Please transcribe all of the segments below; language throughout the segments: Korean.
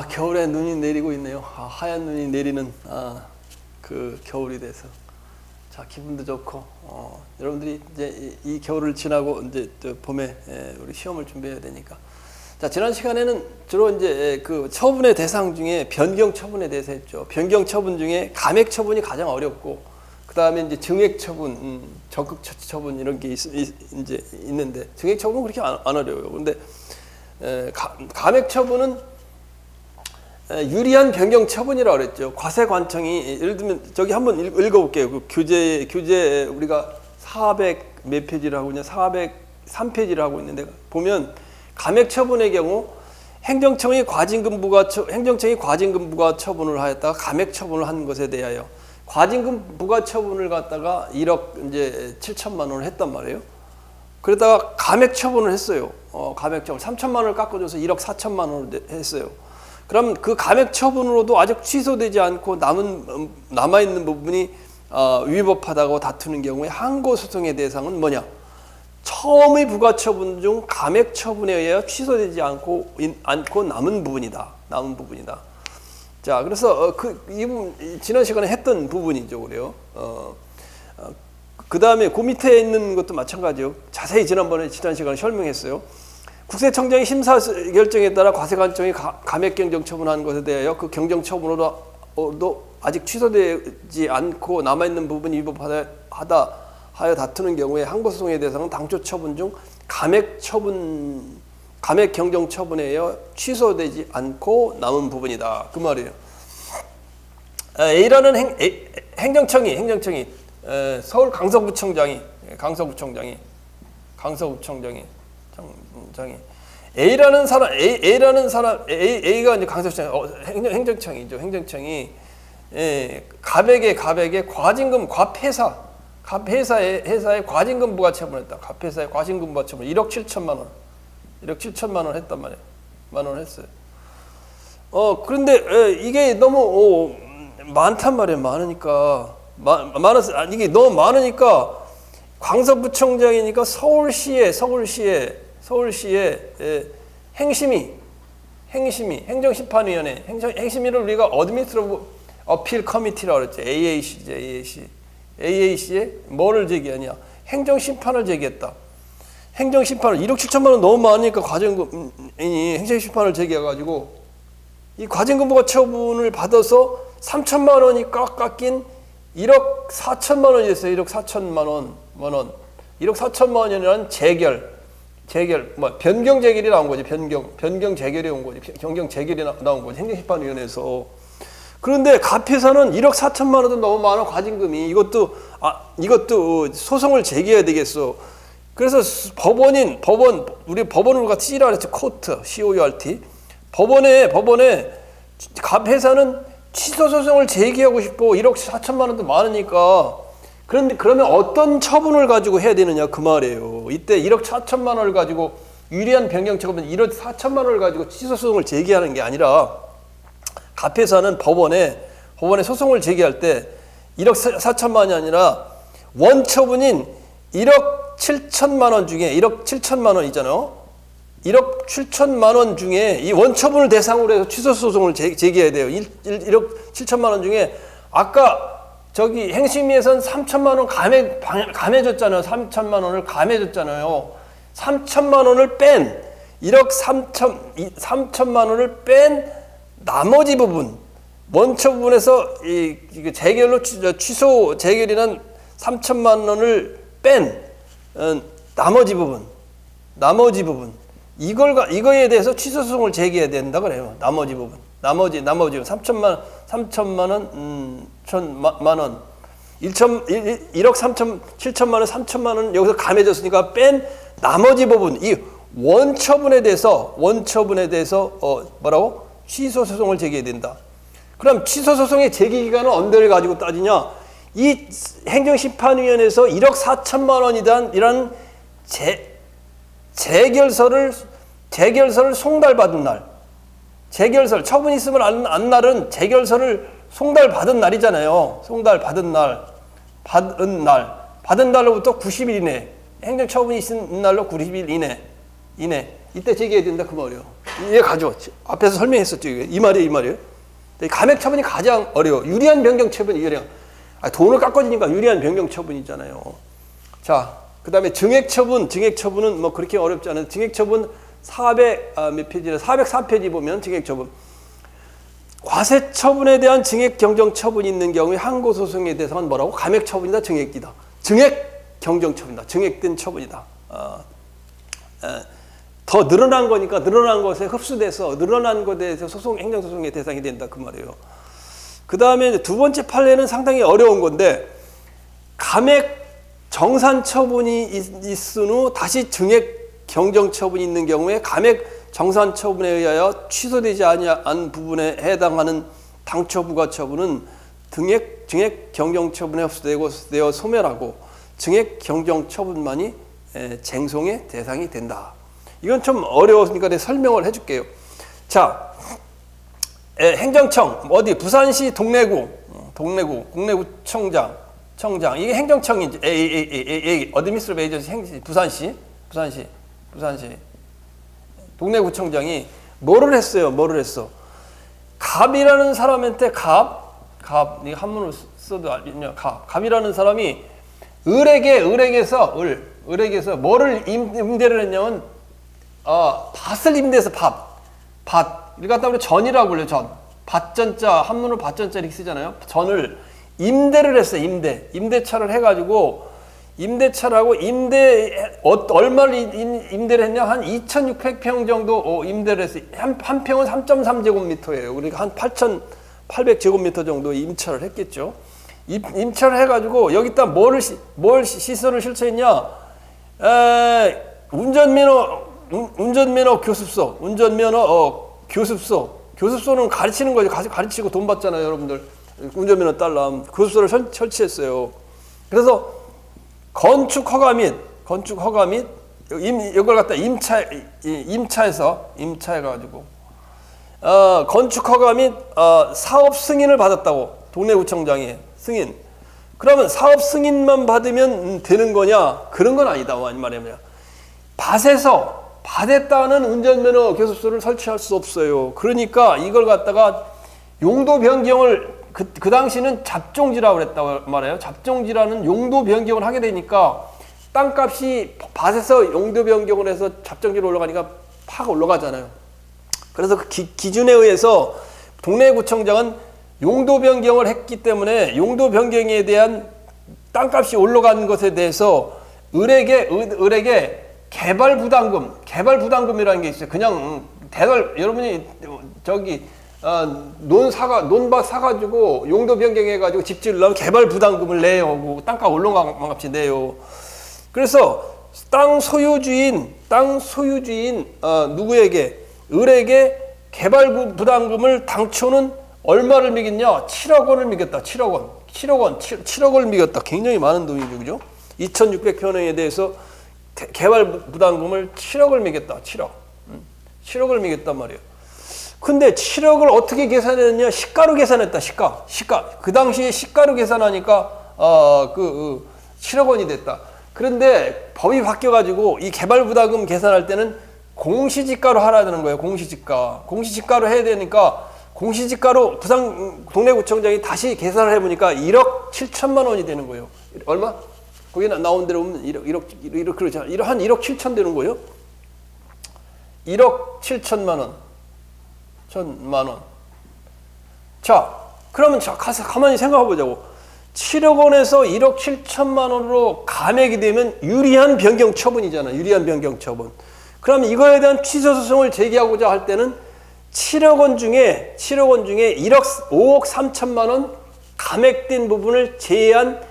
겨울에 눈이 내리고 있네요. 하얀 눈이 내리는 그 겨울이 돼서 자 기분도 좋고 여러분들이 이제 이 겨울을 지나고 이제 봄에 우리 시험을 준비해야 되니까 자 지난 시간에는 주로 이제 그 처분의 대상 중에 변경 처분에 대해서 했죠. 변경 처분 중에 감액 처분이 가장 어렵고 그 다음에 이제 증액 처분, 적극 처치 처분 이런 게 이제 있는데 증액 처분은 그렇게 안 어려워요. 그런데 감액 처분은 유리한 변경 처분이라고 그랬죠. 과세관청이 예를 들면 저기 한번 읽어볼게요. 그 교재 우리가 400 몇 페이지를 하고 있냐 403페이지를 하고 있는데 보면 감액 처분의 경우 행정청이 과징금 부과 처분을 하였다가 감액 처분을 한 것에 대하여 과징금 부과 처분을 갖다가 1억 이제 7천만 원을 했단 말이에요. 그러다가 감액 처분을 했어요. 감액 처분 3천만 원을 깎아줘서 1억 4천만 원을 했어요. 그럼 그 감액 처분으로도 아직 취소되지 않고 남아있는 부분이 위법하다고 다투는 경우에 항고소송의 대상은 뭐냐? 처음의 부과처분 중 감액 처분에 의하여 취소되지 않고 남은 부분이다. 자, 그래서 이 부분 지난 시간에 했던 부분이죠, 그래요. 그 다음에 그 밑에 있는 것도 마찬가지요. 자세히 지난 시간에 설명했어요. 국세청장이 심사 결정에 따라 과세관청이 감액 경정 처분한 것에 대하여 그 경정 처분으로도 아직 취소되지 않고 남아있는 부분이 위법하다 하여 다투는 경우에 항고소송의 대상은 당초 처분 중 감액 경정 처분에 의하여 취소되지 않고 남은 부분이다. 그 말이에요. A라는 행정청이 서울 강서구청장이 A라는 사람 A가 이제 강서구청 행정청이 갑에게 과징금 회사에 과징금 부과 처분했다. 갑회사에 과징금 부과 처분 1억 7천만 원 했단 말이에요. 만 원 했어요. 그런데 이게 너무 많단 말이에요. 이게 너무 많으니까 강서구청장이니까 서울시에 행정심판위원회 행심위를 우리가 어드미니스트레이티브 어필 커미티라고 그랬죠. AAC에 뭐를 제기하냐? 행정심판을 제기했다. 행정심판을 1억 7천만 원 너무 많으니까 과징금이 행정심판을 제기해가지고 이 과징금부과 처분을 받아서 3천만 원이 깎인 1억 4천만 원이 됐어요. 1억 4천만 원. 1억 4천만 원이라는 변경 재결이 나온 거지. 변경 재결이 온 거지. 변경 재결이 나온 거지. 행정심판위원회에서. 그런데 갑회사는 1억 4천만 원도 너무 많아 과징금이. 이것도 소송을 제기해야 되겠어. 그래서 우리 법원으로 같이 C라 그랬죠. 코트, COURT. 법원에 갑회사는 취소 소송을 제기하고 싶어. 1억 4천만 원도 많으니까. 그러면 어떤 처분을 가지고 해야 되느냐 그 말이에요. 이때 1억 4천만 원을 가지고 유리한 변경 처분 1억 4천만 원을 가지고 취소 소송을 제기하는 게 아니라 갑회사는 법원에 소송을 제기할 때 1억 4천만 원이 아니라 원처분인 1억 7천만 원 중에 1억 7천만 원 있잖아요. 1억 7천만 원 중에 이 원처분을 대상으로 해서 취소 소송을 제기해야 돼요. 1억 7천만 원 중에 아까 저기 행심위에서는 3천만 원 감해줬잖아요. 3천만 원을 감해줬잖아요. 3천만 원을 뺀 1억 3천만 원을 뺀 나머지 부분 원처 부분에서 이 재결로 취소 재결이란 3천만 원을 뺀 나머지 부분 이거에 대해서 취소 소송을 제기해야 된다 그래요. 나머지 부분 3천만 원, 1억 7천만 원, 3천만 원 여기서 감해졌으니까 뺀 나머지 부분 이 원처분에 대해서 뭐라고? 취소 소송을 제기해야 된다. 그럼 취소 소송의 제기 기간은 언제를 가지고 따지냐? 이 행정심판위원회에서 1억 4천만 원이란 재결서를 송달받은 날, 처분이 있음을 안 날은 재결서를 송달받은 날이잖아요. 받은 날로부터 90일 이내, 행정처분이 있은 날로 90일 이내 이때 제기해야 된다 그 말이에요. 이해 가죠? 앞에서 설명했었죠. 이 말이에요, 이 말이에요. 감액 처분이 가장 어려워. 유리한 변경 처분이 유리한. 돈을 깎아주니까 유리한 변경 처분이잖아요. 자, 그 다음에 증액 처분. 증액 처분은 뭐 그렇게 어렵지 않은 증액 처분 400몇 페이지래 404페이지 보면 증액 처분. 과세 처분에 대한 증액 경정 처분이 있는 경우에 항고 소송에 대해서는 뭐라고? 감액 처분이다, 증액이다. 증액 경정 처분이다. 증액된 처분이다. 더 늘어난 거니까 늘어난 것에 흡수돼서 늘어난 것에 대해서 행정소송의 대상이 된다 그 말이에요. 그 다음에 두 번째 판례는 상당히 어려운 건데 감액 정산 처분이 있은 후 다시 증액 경정 처분이 있는 경우에 감액 정산 처분에 의하여 취소되지 않은 부분에 해당하는 당초 부과 처분은 증액 경정 처분에 흡수되어 소멸하고 증액 경정 처분만이 쟁송의 대상이 된다. 이건 좀 어려우니까 내가 설명을 해줄게요. 자, 행정청 어디 부산시 동래구청장 이게 행정청이지. 어드미니스트레이티브 에이전시 부산시 동래구청장이 뭐를 했어요? 갑이라는 사람한테 이거 한문으로 써도 알겠냐? 갑이라는 사람이 을에게서 뭐를 임대를 했냐면 밭을 임대해서 밭 이거 갖다 우리 전이라고 불러요. 밭전자 한문으로 밭전자 이렇게 쓰잖아요. 전을 임대를 했어요. 임대차를 해가지고 임대차라고 얼마를 임대를 했냐? 한 2,600평 정도 임대를 했어요. 한 평은 3.3제곱미터예요. 그러니까 한 8,800제곱미터 정도 임차를 했겠죠. 임차를 해가지고 여기다 뭘 시설을 설치했냐? 운전면허 교습소는 가르치는 거죠. 가르치고 돈 받잖아요, 여러분들. 운전면허 딸람 교습소를 설치했어요. 그래서 건축 허가 및 이걸 갖다 임차해가지고 건축 허가 및 사업 승인을 받았다고 동래구청장이 승인. 그러면 사업 승인만 받으면 되는 거냐? 그런 건 아니다. 말이야. 밭에 따는 운전면허 교습소를 설치할 수 없어요. 그러니까 이걸 갖다가 용도 변경을 그 당시는 잡종지라고 그랬다고 말해요. 잡종지라는 용도 변경을 하게 되니까 땅값이 밭에서 용도 변경을 해서 잡종지로 올라가니까 팍 올라가잖아요. 그래서 그 기준에 의해서 동래구청장은 용도 변경을 했기 때문에 용도 변경에 대한 땅값이 올라간 것에 대해서 을에게 개발 부담금이라는 게 있어요. 그냥 여러분이 논밭 사가지고 용도 변경해가지고 집 지으려면 개발 부담금을 내요. 뭐 땅값 올라간 값이 내요. 그래서 땅 소유주인 누구에게? 을에게 개발 부담금을 당초는 얼마를 매겼냐? 7억 원을 매겼다. 7억 원을 매겼다. 굉장히 많은 돈이죠. 그죠? 2,600평에 대해서 개발 부담금을 7억을 매겼다. 7억을 매겼단 말이에요. 근데 7억을 어떻게 계산했냐? 시가로 계산했다. 시가. 그 당시에 시가로 계산하니까 7억 원이 됐다. 그런데 법이 바뀌어가지고 이 개발 부담금 계산할 때는 공시지가로 하라 되는 거예요. 공시지가로 해야 되니까 공시지가로 동래구청장이 다시 계산을 해보니까 1억 7천만 원이 되는 거예요. 얼마? 거기 나온 대로 보면 1억 그러죠. 한 1억 7천 되는 거예요. 1억 7천만 원. 자, 그러면 가만히 생각해 보자고. 7억 원에서 1억 7천만 원으로 감액이 되면 유리한 변경 처분이잖아. 유리한 변경 처분. 그럼 이거에 대한 취소 소송을 제기하고자 할 때는 7억 원 중에 5억 3천만 원 감액된 부분을 제외한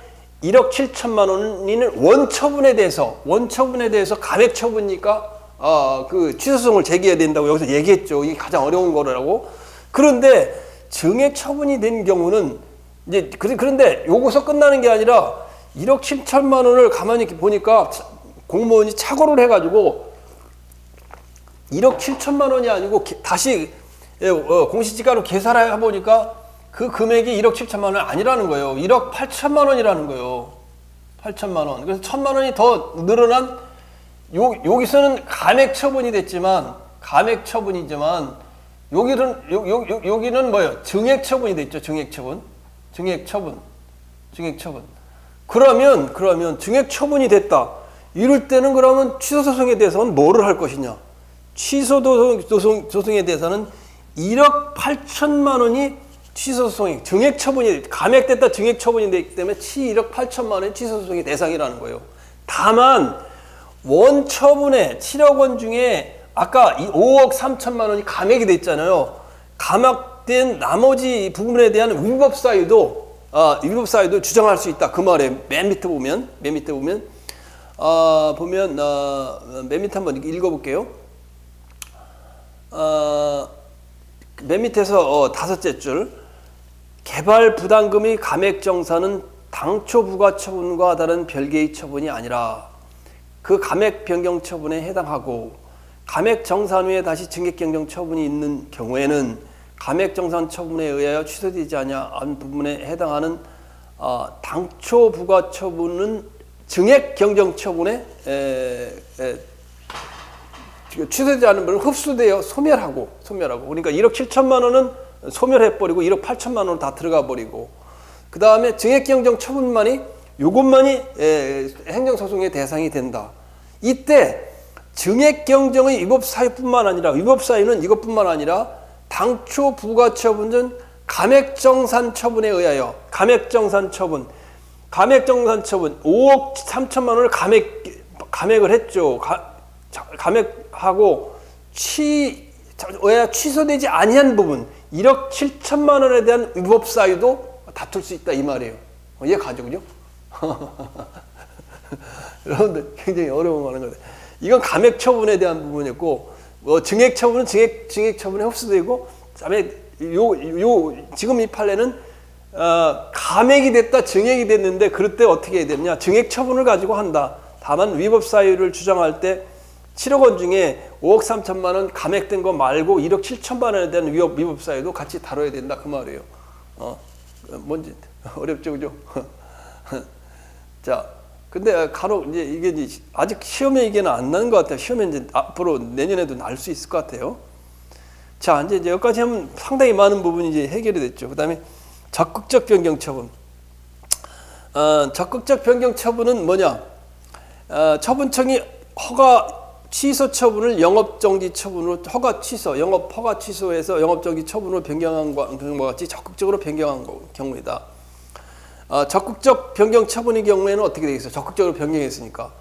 1억 7천만 원이는 원처분에 대해서 감액 처분이니까 그 취소소송을 제기해야 된다고 여기서 얘기했죠. 이게 가장 어려운 거라고. 그런데 증액 처분이 된 경우는 이제 그런데 요거서 끝나는 게 아니라 1억 7천만 원을 가만히 보니까 공무원이 착오를 해가지고 1억 7천만 원이 아니고 다시 공시지가로 계산해 보니까 그 금액이 1억 7천만 원이 아니라는 거예요. 1억 8천만 원이라는 거예요. 8천만 원. 그래서 1천만 원이 더 늘어난 여기서는 감액 처분이 됐지만 감액 처분이지만 여기는 뭐예요? 증액 처분이 됐죠. 증액 처분. 그러면 증액 처분이 됐다. 이럴 때는 그러면 취소 소송에 대해서는 뭐를 할 것이냐? 취소 소송에 대해서는 1억 8천만 원이 취소 소송이 증액 처분이 감액됐다 증액 처분이 되기 때문에 1억 8천만 원이 취소 소송의 대상이라는 거예요. 다만 원 처분에 7억 원 중에 아까 5억 3천만 원이 감액이 됐잖아요. 감액된 나머지 부분에 대한 위법 사유도 주장할 수 있다. 그 말에 맨 밑에 보면 맨 밑에 한번 읽어볼게요. 맨 밑에서 다섯째 줄 개발 부담금의 감액 정산은 당초 부과 처분과 다른 별개의 처분이 아니라 그 감액 변경 처분에 해당하고 감액 정산 후에 다시 증액 변경 처분이 있는 경우에는 감액 정산 처분에 의하여 취소되지 않은 부분에 해당하는 당초 부과 처분은 증액 변경 처분에 취소되지 않은 부분은 흡수되어 소멸하고 그러니까 1억 7천만 원은 소멸해버리고 1억 8천만 원은 다 들어가 버리고 그 다음에 증액 변경 처분만이 요것만이 행정소송의 대상이 된다. 이때 증액 경정의 위법 사유뿐만 아니라 위법 사유는 이것뿐만 아니라 당초 부과 처분은 감액정산 처분에 의하여 감액정산 처분 5억 3천만 원을 감액을 했죠. 감액하고 취소되지 아니한 부분 1억 7천만 원에 대한 위법 사유도 다툴 수 있다 이 말이에요. 이해가죠, 그죠? 여러분들 굉장히 어려운 거 하는 거예요. 이건 감액 처분에 대한 부분이었고 증액 처분은 증액 처분에 흡수되고 그다음에 지금 이 판례는 감액이 됐다 증액이 됐는데 그럴 때 어떻게 해야 되느냐? 증액 처분을 가지고 한다. 다만 위법 사유를 주장할 때 7억 원 중에 5억 3천만 원 감액된 거 말고 1억 7천만 원에 대한 위법 사유도 같이 다뤄야 된다 그 말이에요. 뭔지 어렵죠, 그죠? 자, 근데 간혹 이제 이게 아직 시험에 이게는 안 나는 것 같아요. 시험에 이제 앞으로 내년에도 날 수 있을 것 같아요. 자, 이제 여기까지 하면 상당히 많은 부분이 이제 해결이 됐죠. 그다음에 적극적 변경 처분. 적극적 변경 처분은 뭐냐? 처분청이 허가 취소 처분을 영업 정지 처분으로 영업 허가 취소해서 영업 정지 처분으로 변경한 것과 같이 적극적으로 변경한 경우이다. 적극적 변경 처분의 경우에는 어떻게 되겠어요? 적극적으로 변경했으니까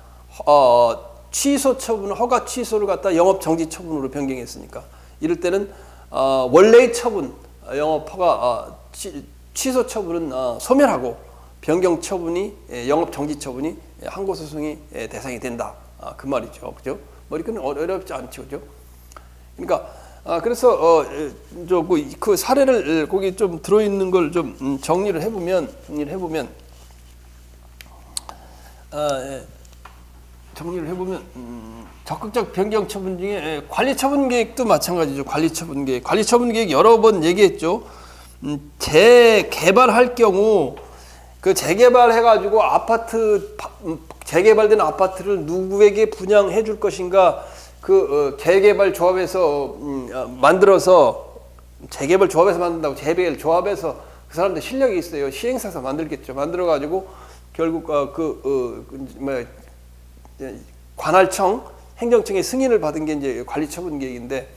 취소 처분 허가 취소를 갖다 영업 정지 처분으로 변경했으니까 이럴 때는 원래의 처분 영업 허가 취소 처분은 소멸하고 변경 처분이 영업 정지 처분이 항고 소송이 대상이 된다. 그 말이죠, 그죠? 머리끈은 어렵지 않죠, 그죠? 그러니까 그래서 그 사례를 거기 좀 들어있는 걸 좀 정리를 해보면 적극적 변경 처분 중에 관리 처분 계획도 마찬가지죠. 관리 처분 계획 여러 번 얘기했죠. 재개발할 경우 그 재개발해가지고 재개발된 아파트를 누구에게 분양해 줄 것인가 그 재개발 조합에서 만들어서 재개발 조합에서 만든다고 재개발 조합에서 그 사람들 실력이 있어요. 시행사에서 만들겠죠. 만들어가지고 결국 관할청 행정청의 승인을 받은 게 이제 관리처분 계획인데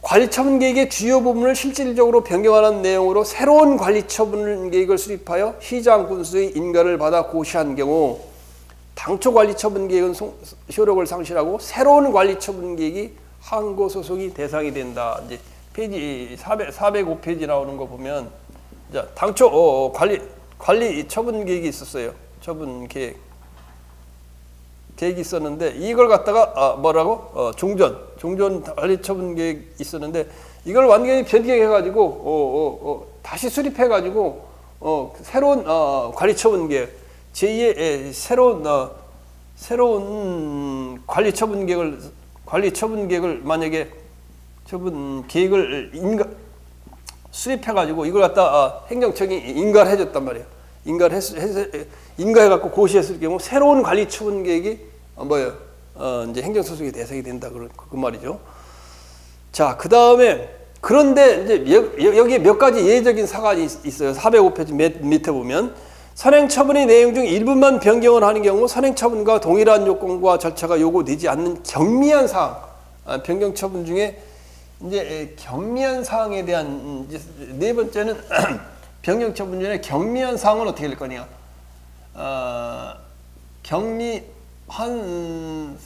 관리처분 계획의 주요 부분을 실질적으로 변경하는 내용으로 새로운 관리처분 계획을 수립하여 시장 군수의 인가를 받아 고시한 경우 당초 관리처분 계획은 효력을 상실하고 새로운 관리처분 계획이 항고 소송이 대상이 된다. 이제 페이지 405페이지 나오는 거 보면 자, 당초 관리 처분 계획이 있었어요. 처분 계획이 있었는데 이걸 갖다가 종전 관리 처분 계획 있었는데 이걸 완전히 변경해 가지고 다시 수립해 가지고 새로운 관리 처분 계획 제2의 새로운 관리 처분 계획을 만약에 처분 계획을 수립해 가지고 이걸 갖다 행정청이 인가를 해줬단 말이에요. 인가해 갖고 고시했을 경우 새로운 관리 처분 계획이 이제 행정소송의 대상이 된다 그 말이죠. 자, 그 다음에 그런데 이제 여기에 몇 가지 예외적인 사안이 있어요. 405페이지 밑에 보면 선행처분의 내용 중 일부만 변경을 하는 경우 선행처분과 동일한 요건과 절차가 요구되지 않는 경미한 사항, 변경 처분 중에 이제 경미한 사항에 대한 이제 네 번째는 변경 처분 중에 경미한 사항은 어떻게 될 거냐? 경미한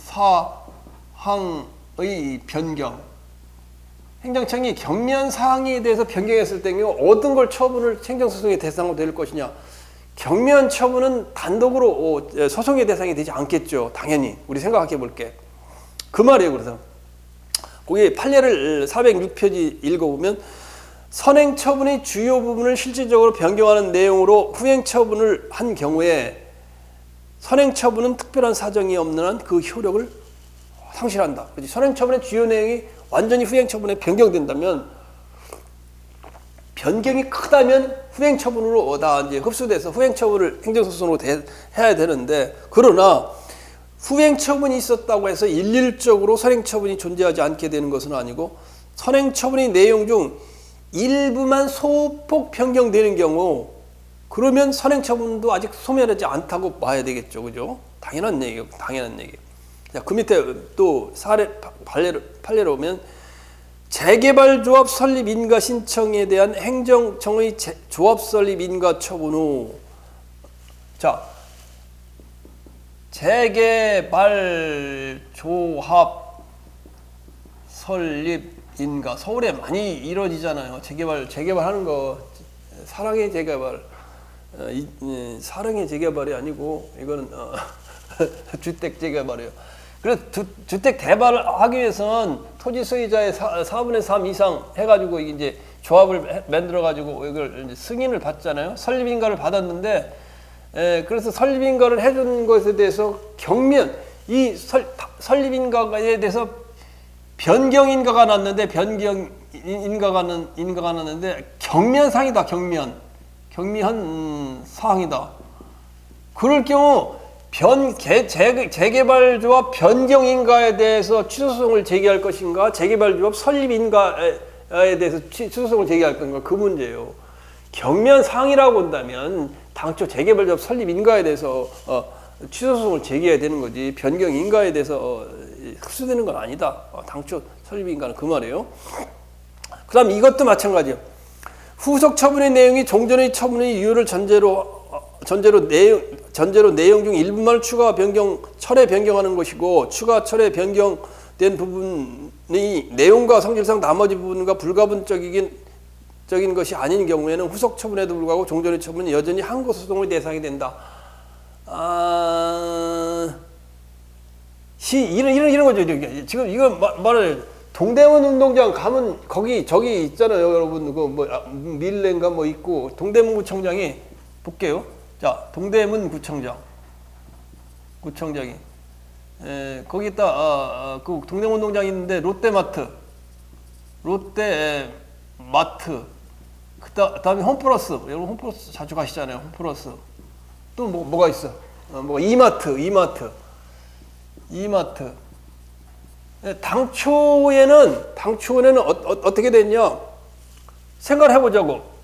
사항의 변경. 행정청이 경미한 사항에 대해서 변경했을 때는 어떤 걸 처분을 행정소송의 대상으로 될 것이냐? 경미한 처분은 단독으로 소송의 대상이 되지 않겠죠. 당연히 우리 생각해 볼게. 그 말이에요. 그래서 거기 판례를 406페이지 읽어보면 선행처분의 주요 부분을 실질적으로 변경하는 내용으로 후행처분을 한 경우에 선행처분은 특별한 사정이 없는 한 그 효력을 상실한다. 그렇지? 선행처분의 주요 내용이 완전히 후행처분에 변경된다면, 변경이 크다면 후행처분으로 다 이제 흡수돼서 후행처분을 행정소송으로 해야 되는데, 그러나 후행처분이 있었다고 해서 일률적으로 선행처분이 존재하지 않게 되는 것은 아니고, 선행처분의 내용 중 일부만 소폭 변경되는 경우, 그러면 선행처분도 아직 소멸하지 않다고 봐야 되겠죠. 그죠? 당연한 얘기예요. 당연한 얘기. 자, 그 밑에 또 판례로 보면 재개발조합 설립 인가 신청에 대한 행정청의 조합 설립 인가 처분 후, 자, 재개발조합 설립 인가, 서울에 많이 이루어지잖아요. 재개발하는 거, 사랑의 재개발, 사랑의 재개발이 아니고 이거는 주택 재개발이에요. 그래서 주택 개발을 하기 위해서는 토지 소유자의 4분의 3 이상 해가지고 이제 조합을 만들어가지고 이걸 이제 승인을 받잖아요. 설립인가를 받았는데, 그래서 설립인가를 해준 것에 대해서 경면, 이 설립인가에 대해서 변경인가가 났는데, 변경인가가 났는데, 경미한상이다, 경미한 사항이다. 그럴 경우, 재개발조합 변경인가에 대해서 취소소송을 제기할 것인가, 재개발조합 설립인가에 대해서 취소소송을 제기할 건가, 그 문제예요. 경미한 사항이라고 본다면 당초 재개발조합 설립인가에 대해서 취소소송을 제기해야 되는 거지, 변경인가에 대해서 흡수되는 건 아니다. 당초 설립인가는 그 말이에요. 그 다음 이것도 마찬가지예요. 후속 처분의 내용이 종전의 처분의 이유를 전제로 내용 중 일부만 추가 변경, 철회 변경하는 것이고, 추가 철회 변경된 부분이 내용과 성질상 나머지 부분과 불가분적인 것이 아닌 경우에는 후속 처분에도 불구하고 종전의 처분은 여전히 항고 소송의 대상이 된다. 이런 거죠. 지금 이거 말을, 동대문 운동장 가면 저기 있잖아요, 여러분. 밀레인가 있고, 동대문구청장이 볼게요. 자, 동대문 구청장이 거기다 그 동대문 운동장이 있는데 롯데마트, 그다음에 홈플러스, 여러분 홈플러스 자주 가시잖아요. 홈플러스 또 뭐가 있어? 이마트. 당초에는 어떻게 됐냐? 생각을 해보자고.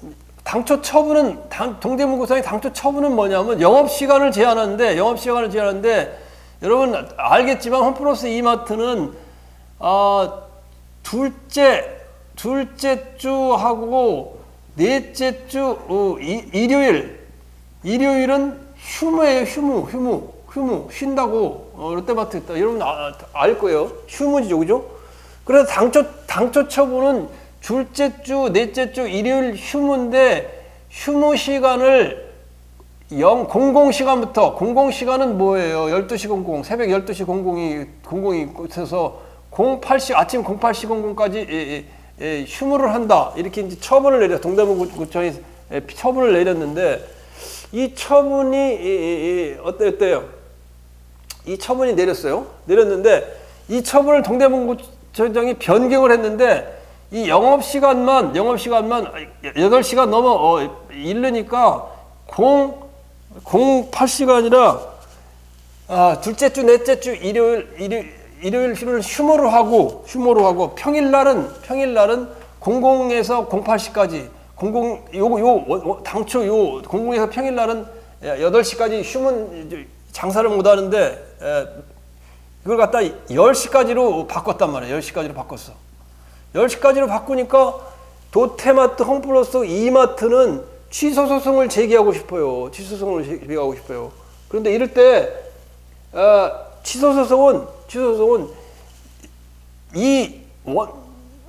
당초 처분은, 동대문구청의 당초 처분은 뭐냐면 영업시간을 제한하는데, 여러분 알겠지만 홈플러스 이마트는 둘째 주하고 넷째 주 일요일은 휴무예요. 휴무 쉰다고. 롯데마트 있다. 여러분 알 거예요. 휴무지죠, 그죠? 그래서 당초 처분은 둘째 주, 넷째 주, 일요일 휴무인데, 휴무 시간을 00시간부터, 00시간은 뭐예요? 12시 00, 새벽 12시 00이 있어서 08시, 아침 08시 00까지 휴무를 한다. 이렇게 이제 동대문구청이 처분을 내렸는데, 이 처분이 어때요? 이 처분이 내렸는데, 이 처분을 동대문구청장이 변경을 했는데, 이 영업시간만 8시간 넘어 이르니까 08시가 아니라 둘째 주, 넷째 주, 일요일을 휴무로 하고 평일날은 00에서 08시까지 당초 00에서 평일날은 8시까지 휴문 장사를 못 하는데 이걸 갖다 10시까지로 바꿨단 말이에요. 10시까지로 바꿨어. 10시까지로 바꾸니까 도태마트, 홈플러스, 이마트는 취소 소송을 제기하고 싶어요. 그런데 이럴 때 취소 소송은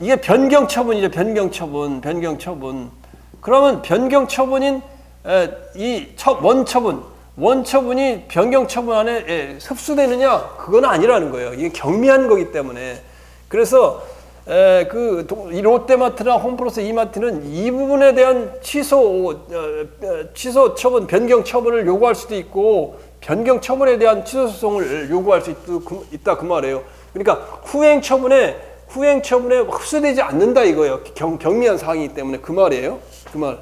이게 변경 처분이죠. 변경 처분. 그러면 변경 처분인 원처분이 변경 처분 안에 흡수되느냐? 그건 아니라는 거예요. 이게 경미한 거기 때문에. 그래서 이 롯데마트나 홈플러스 이마트는 이 부분에 대한 취소 처분, 변경 처분을 요구할 수도 있고 변경 처분에 대한 취소 소송을 요구할 수 있다 그 말이에요. 그러니까 후행 처분에 흡수되지 않는다 이거예요. 경미한 사항이기 때문에 그 말이에요. 그 말.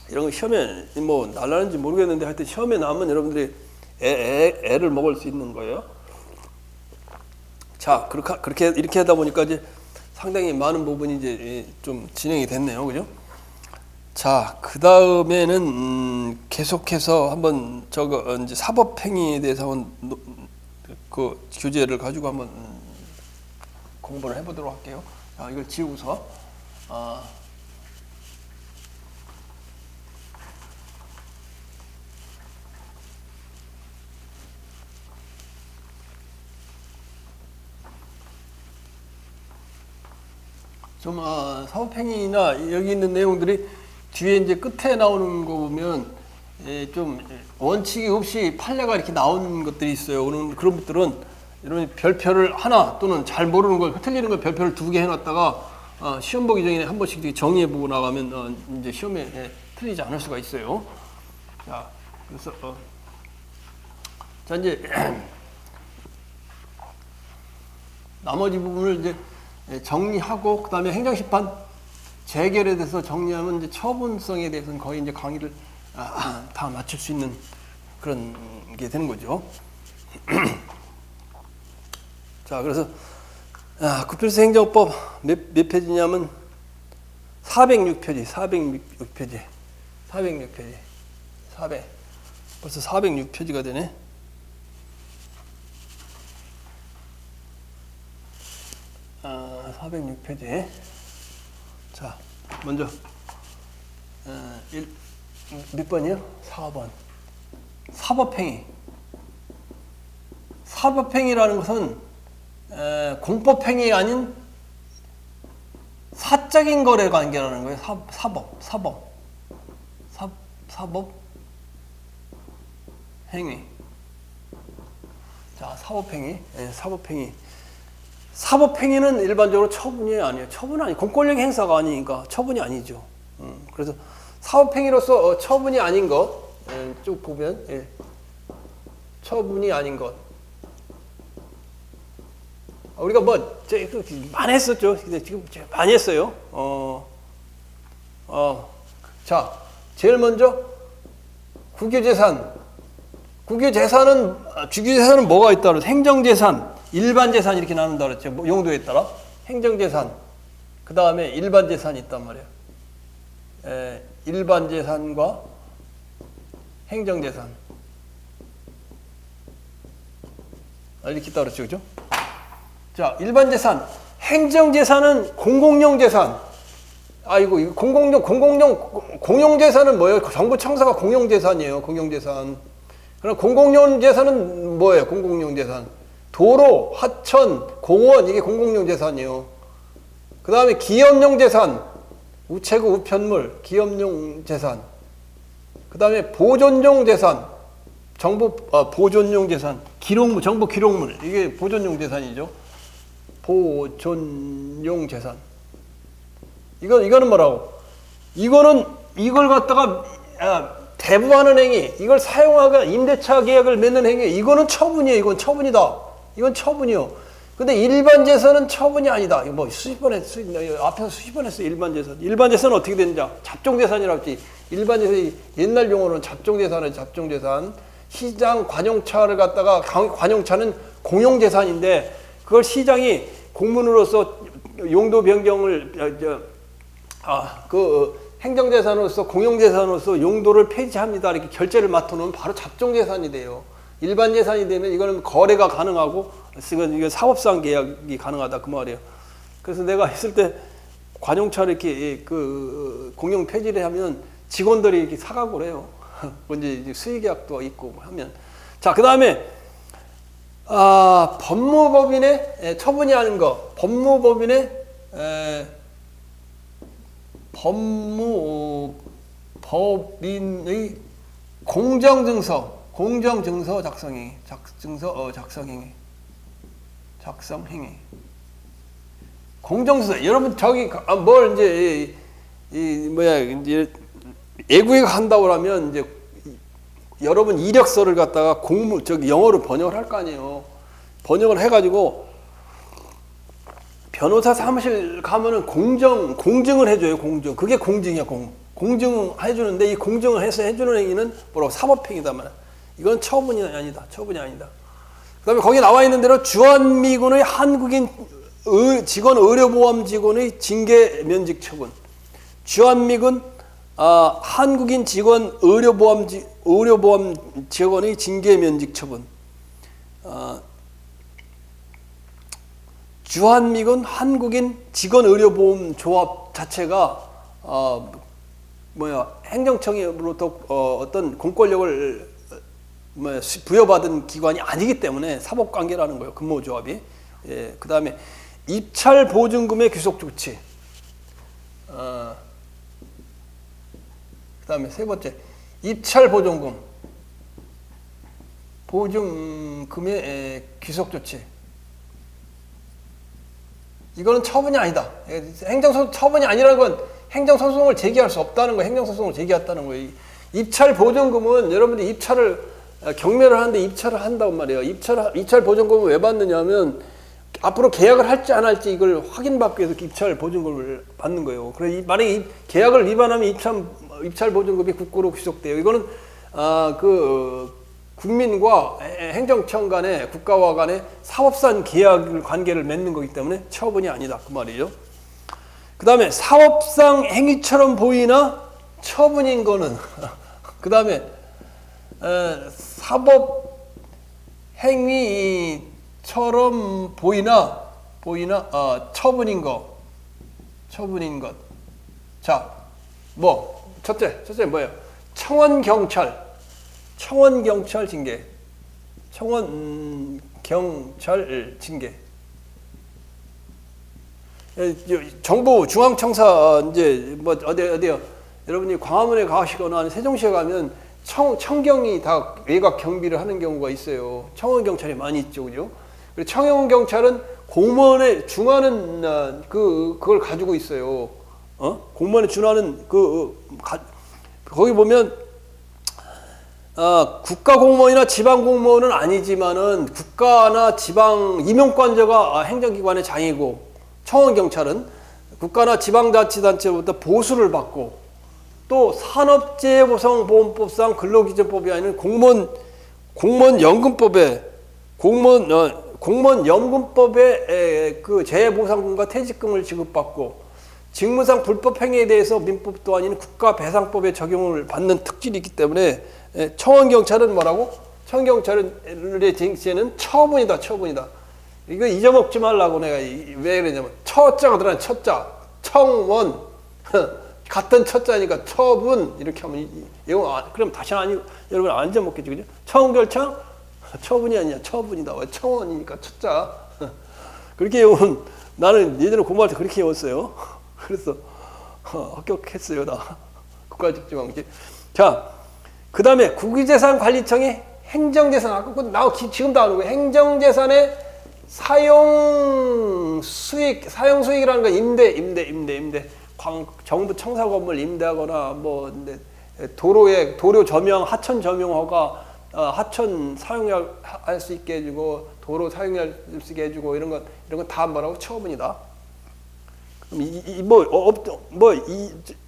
이런 거 시험에 뭐 날라는지 모르겠는데 하여튼 시험에 나오면 여러분들이 애를 먹을 수 있는 거예요. 자, 이렇게 하다 보니까 이제 상당히 많은 부분이 이제 좀 진행이 됐네요. 그죠? 자, 그 다음에는 계속해서 한번 이제 사법행위에 대해서 한번 그 교재를 가지고 한번 공부를 해보도록 할게요. 자, 이걸 지우고서 좀 사법행위나 여기 있는 내용들이 뒤에 이제 끝에 나오는 거 보면 좀 원칙이 없이 판례가 이렇게 나오는 것들이 있어요. 그런 것들은 여러분이 별표를 하나 또는 잘 모르는 걸 틀리는 걸 별표를 2개 해놨다가 시험 보기 전에 한 번씩 정리해보고 나가면 이제 시험에 틀리지 않을 수가 있어요. 자, 그래서 자 이제 나머지 부분을 이제 정리하고 그다음에 행정심판 재결에 대해서 정리하면 이제 처분성에 대해서는 거의 이제 강의를 다 마칠 수 있는 그런 게 되는 거죠. 자, 그래서 구필수 행정법 몇 페이지냐면 406페이지. 벌써 406페이지가 되네. 아, 406페이지. 자, 먼저 몇 번이요? 4번. 사법행위라는 것은 공법행위 아닌 사적인 거래 관계라는 거예요. 사법행위. 자, 사법행위. 사법행위는 일반적으로 처분이 아니에요. 공권력 행사가 아니니까 처분이 아니죠. 그래서 사법행위로서 처분이 아닌 것, 쭉 보면, 처분이 아닌 것. 우리가 많이 했었죠. 근데 지금 많이 했어요. 자, 제일 먼저, 주교재산은 뭐가 있다 그랬죠? 행정재산, 일반재산 이렇게 나눈다 그랬죠. 용도에 따라. 행정재산, 그 다음에 일반재산이 있단 말이에요. 일반재산과 행정재산. 이렇게 있다 그랬죠. 그죠? 자, 일반재산. 행정재산은 공공용 재산. 이거 공용 재산은 뭐예요? 정부 청사가 공용 재산이에요. 공용재산. 그럼 공공용 재산은 뭐예요? 공공용 재산. 도로, 하천, 공원, 이게 공공용 재산이에요. 그 다음에 기업용 재산. 우체국, 우편물, 기업용 재산. 그 다음에 보존용 재산. 보존용 재산. 정보 기록물. 이게 보존용 재산이죠. 보존용 재산. 이거는 뭐라고? 이걸 갖다가 대부하는 행위, 이걸 사용하거나 임대차 계약을 맺는 행위, 이거는 처분이에요. 이건 처분이다. 이건 처분이요. 근데 일반 재산은 처분이 아니다. 이거 앞에서 수십 번 했어요. 일반 재산. 일반 재산은 어떻게 되는지 잡종 재산이라고 했지. 일반 재산이 옛날 용어로는 잡종 재산은 잡종 재산. 시장 관용차를 갖다가 관용차는 공용재산인데 그걸 시장이 공문으로서 용도 변경을 행정재산으로서 공용재산으로서 용도를 폐지합니다. 이렇게 결재를 맡아놓으면 바로 잡종재산이 돼요. 일반 재산이 되면 이거는 거래가 가능하고 이건 사업상 계약이 가능하다 그 말이에요. 그래서 내가 했을 때 관용차를 이렇게 그 공용 폐지를 하면 직원들이 이렇게 사가고 그래요. 이제 수의계약도 있고 하면. 자, 그 다음에 법무법인의 처분이 하는 거. 법무법인의 법무법인의 공정증서 작성행위. 공정증서. 여러분 저기 뭘 이제 이제 외국에 간다고 하면 이제 여러분 이력서를 갖다가 영어로 번역을 할 거 아니에요. 번역을 해가지고 변호사 사무실 가면은 공증을 해줘요. 그게 공증이야. 공증 해주는데 이 공증을 해주는 행위는 뭐라고? 사법행위다 말이야. 이건 처분이 아니다. 그다음에 거기 나와 있는 대로 주한미군의 한국인 직원 의료보험 직원의 징계 면직 처분. 주한미군 한국인 직원 의료보험 직원의 징계 면직 처분. 주한미군 한국인 직원 의료보험 조합 자체가 행정청으로부터 어떤 공권력을 부여받은 기관이 아니기 때문에 사법관계라는 거예요. 근무조합이. 예, 그 다음에 입찰 보증금의 귀속 조치. 그 다음에 세 번째, 입찰 보증금의 귀속 조치. 이거는 처분이 아니다. 처분이 아니라는 건 행정소송을 제기할 수 없다는 거예요. 행정소송을 제기했다는 거예요. 입찰 보증금은 여러분들이 경매를 하는데 입찰을 한다고 말이에요. 입찰 보증금을 왜 받느냐면 앞으로 계약을 할지 안 할지 이걸 확인받기 위해서 입찰 보증금을 받는 거예요. 그래서 만약에 계약을 위반하면 입찰 보증금이 국고로 귀속돼요. 이거는 국민과 행정청 간에 국가와 간에 사업상 계약 관계를 맺는 거기 때문에 처분이 아니다 그 말이에요. 그 다음에 사업상 행위처럼 보이나 처분인 거는 그 다음에 사법 행위처럼 보이나 처분인 것. 자, 첫째 뭐예요? 청원경찰 징계. 청원경찰 징계. 정부 중앙청사 이제 어디요? 여러분이 광화문에 가시거나 아니면 세종시에 가면 청경이 다 외곽 경비를 하는 경우가 있어요. 청원경찰이 많이 있죠, 그죠? 그리고 청원경찰은 공무원에 준하는 그걸 가지고 있어요. 공무원에 준하는 거기 보면 국가 공무원이나 지방 공무원은 아니지만은 국가나 지방 임용권자가 행정기관의 장이고 청원경찰은 국가나 지방자치단체로부터 보수를 받고 또 산업재해보상보험법상 근로기준법이 아닌 공무원연금법에 그 재해보상금과 퇴직금을 지급받고 직무상 불법 행위에 대해서 민법도 아닌 국가배상법에 적용을 받는 특질이 있기 때문에 청원경찰은 뭐라고? 청원경찰의 징계는 처분이다. 이거 잊어먹지 말라고 내가 왜 그러냐면 처자가 들어가는 처자, 청원 같은 처자니까 처분 이렇게 하면 그럼 다시는 여러분 안 잊어먹겠죠, 그죠? 청결청 처분이 아니야, 처분이다. 왜 청원이니까 처자. 그렇게 외운 나는 예전에 공부할 때 그렇게 외웠어요. 그래서 합격했어요, 나 국가직지망지. 자, 그 다음에 국유재산관리청이 행정재산 아까 지금도 안 오고 행정재산의 사용수익이라는 건 임대. 정부 청사 건물 임대하거나 도로 점용, 하천 점용 허가, 하천 사용할 수 있게 해주고 도로 사용할 수 있게 해주고 이런 건 다 뭐라고? 처분이다. 그럼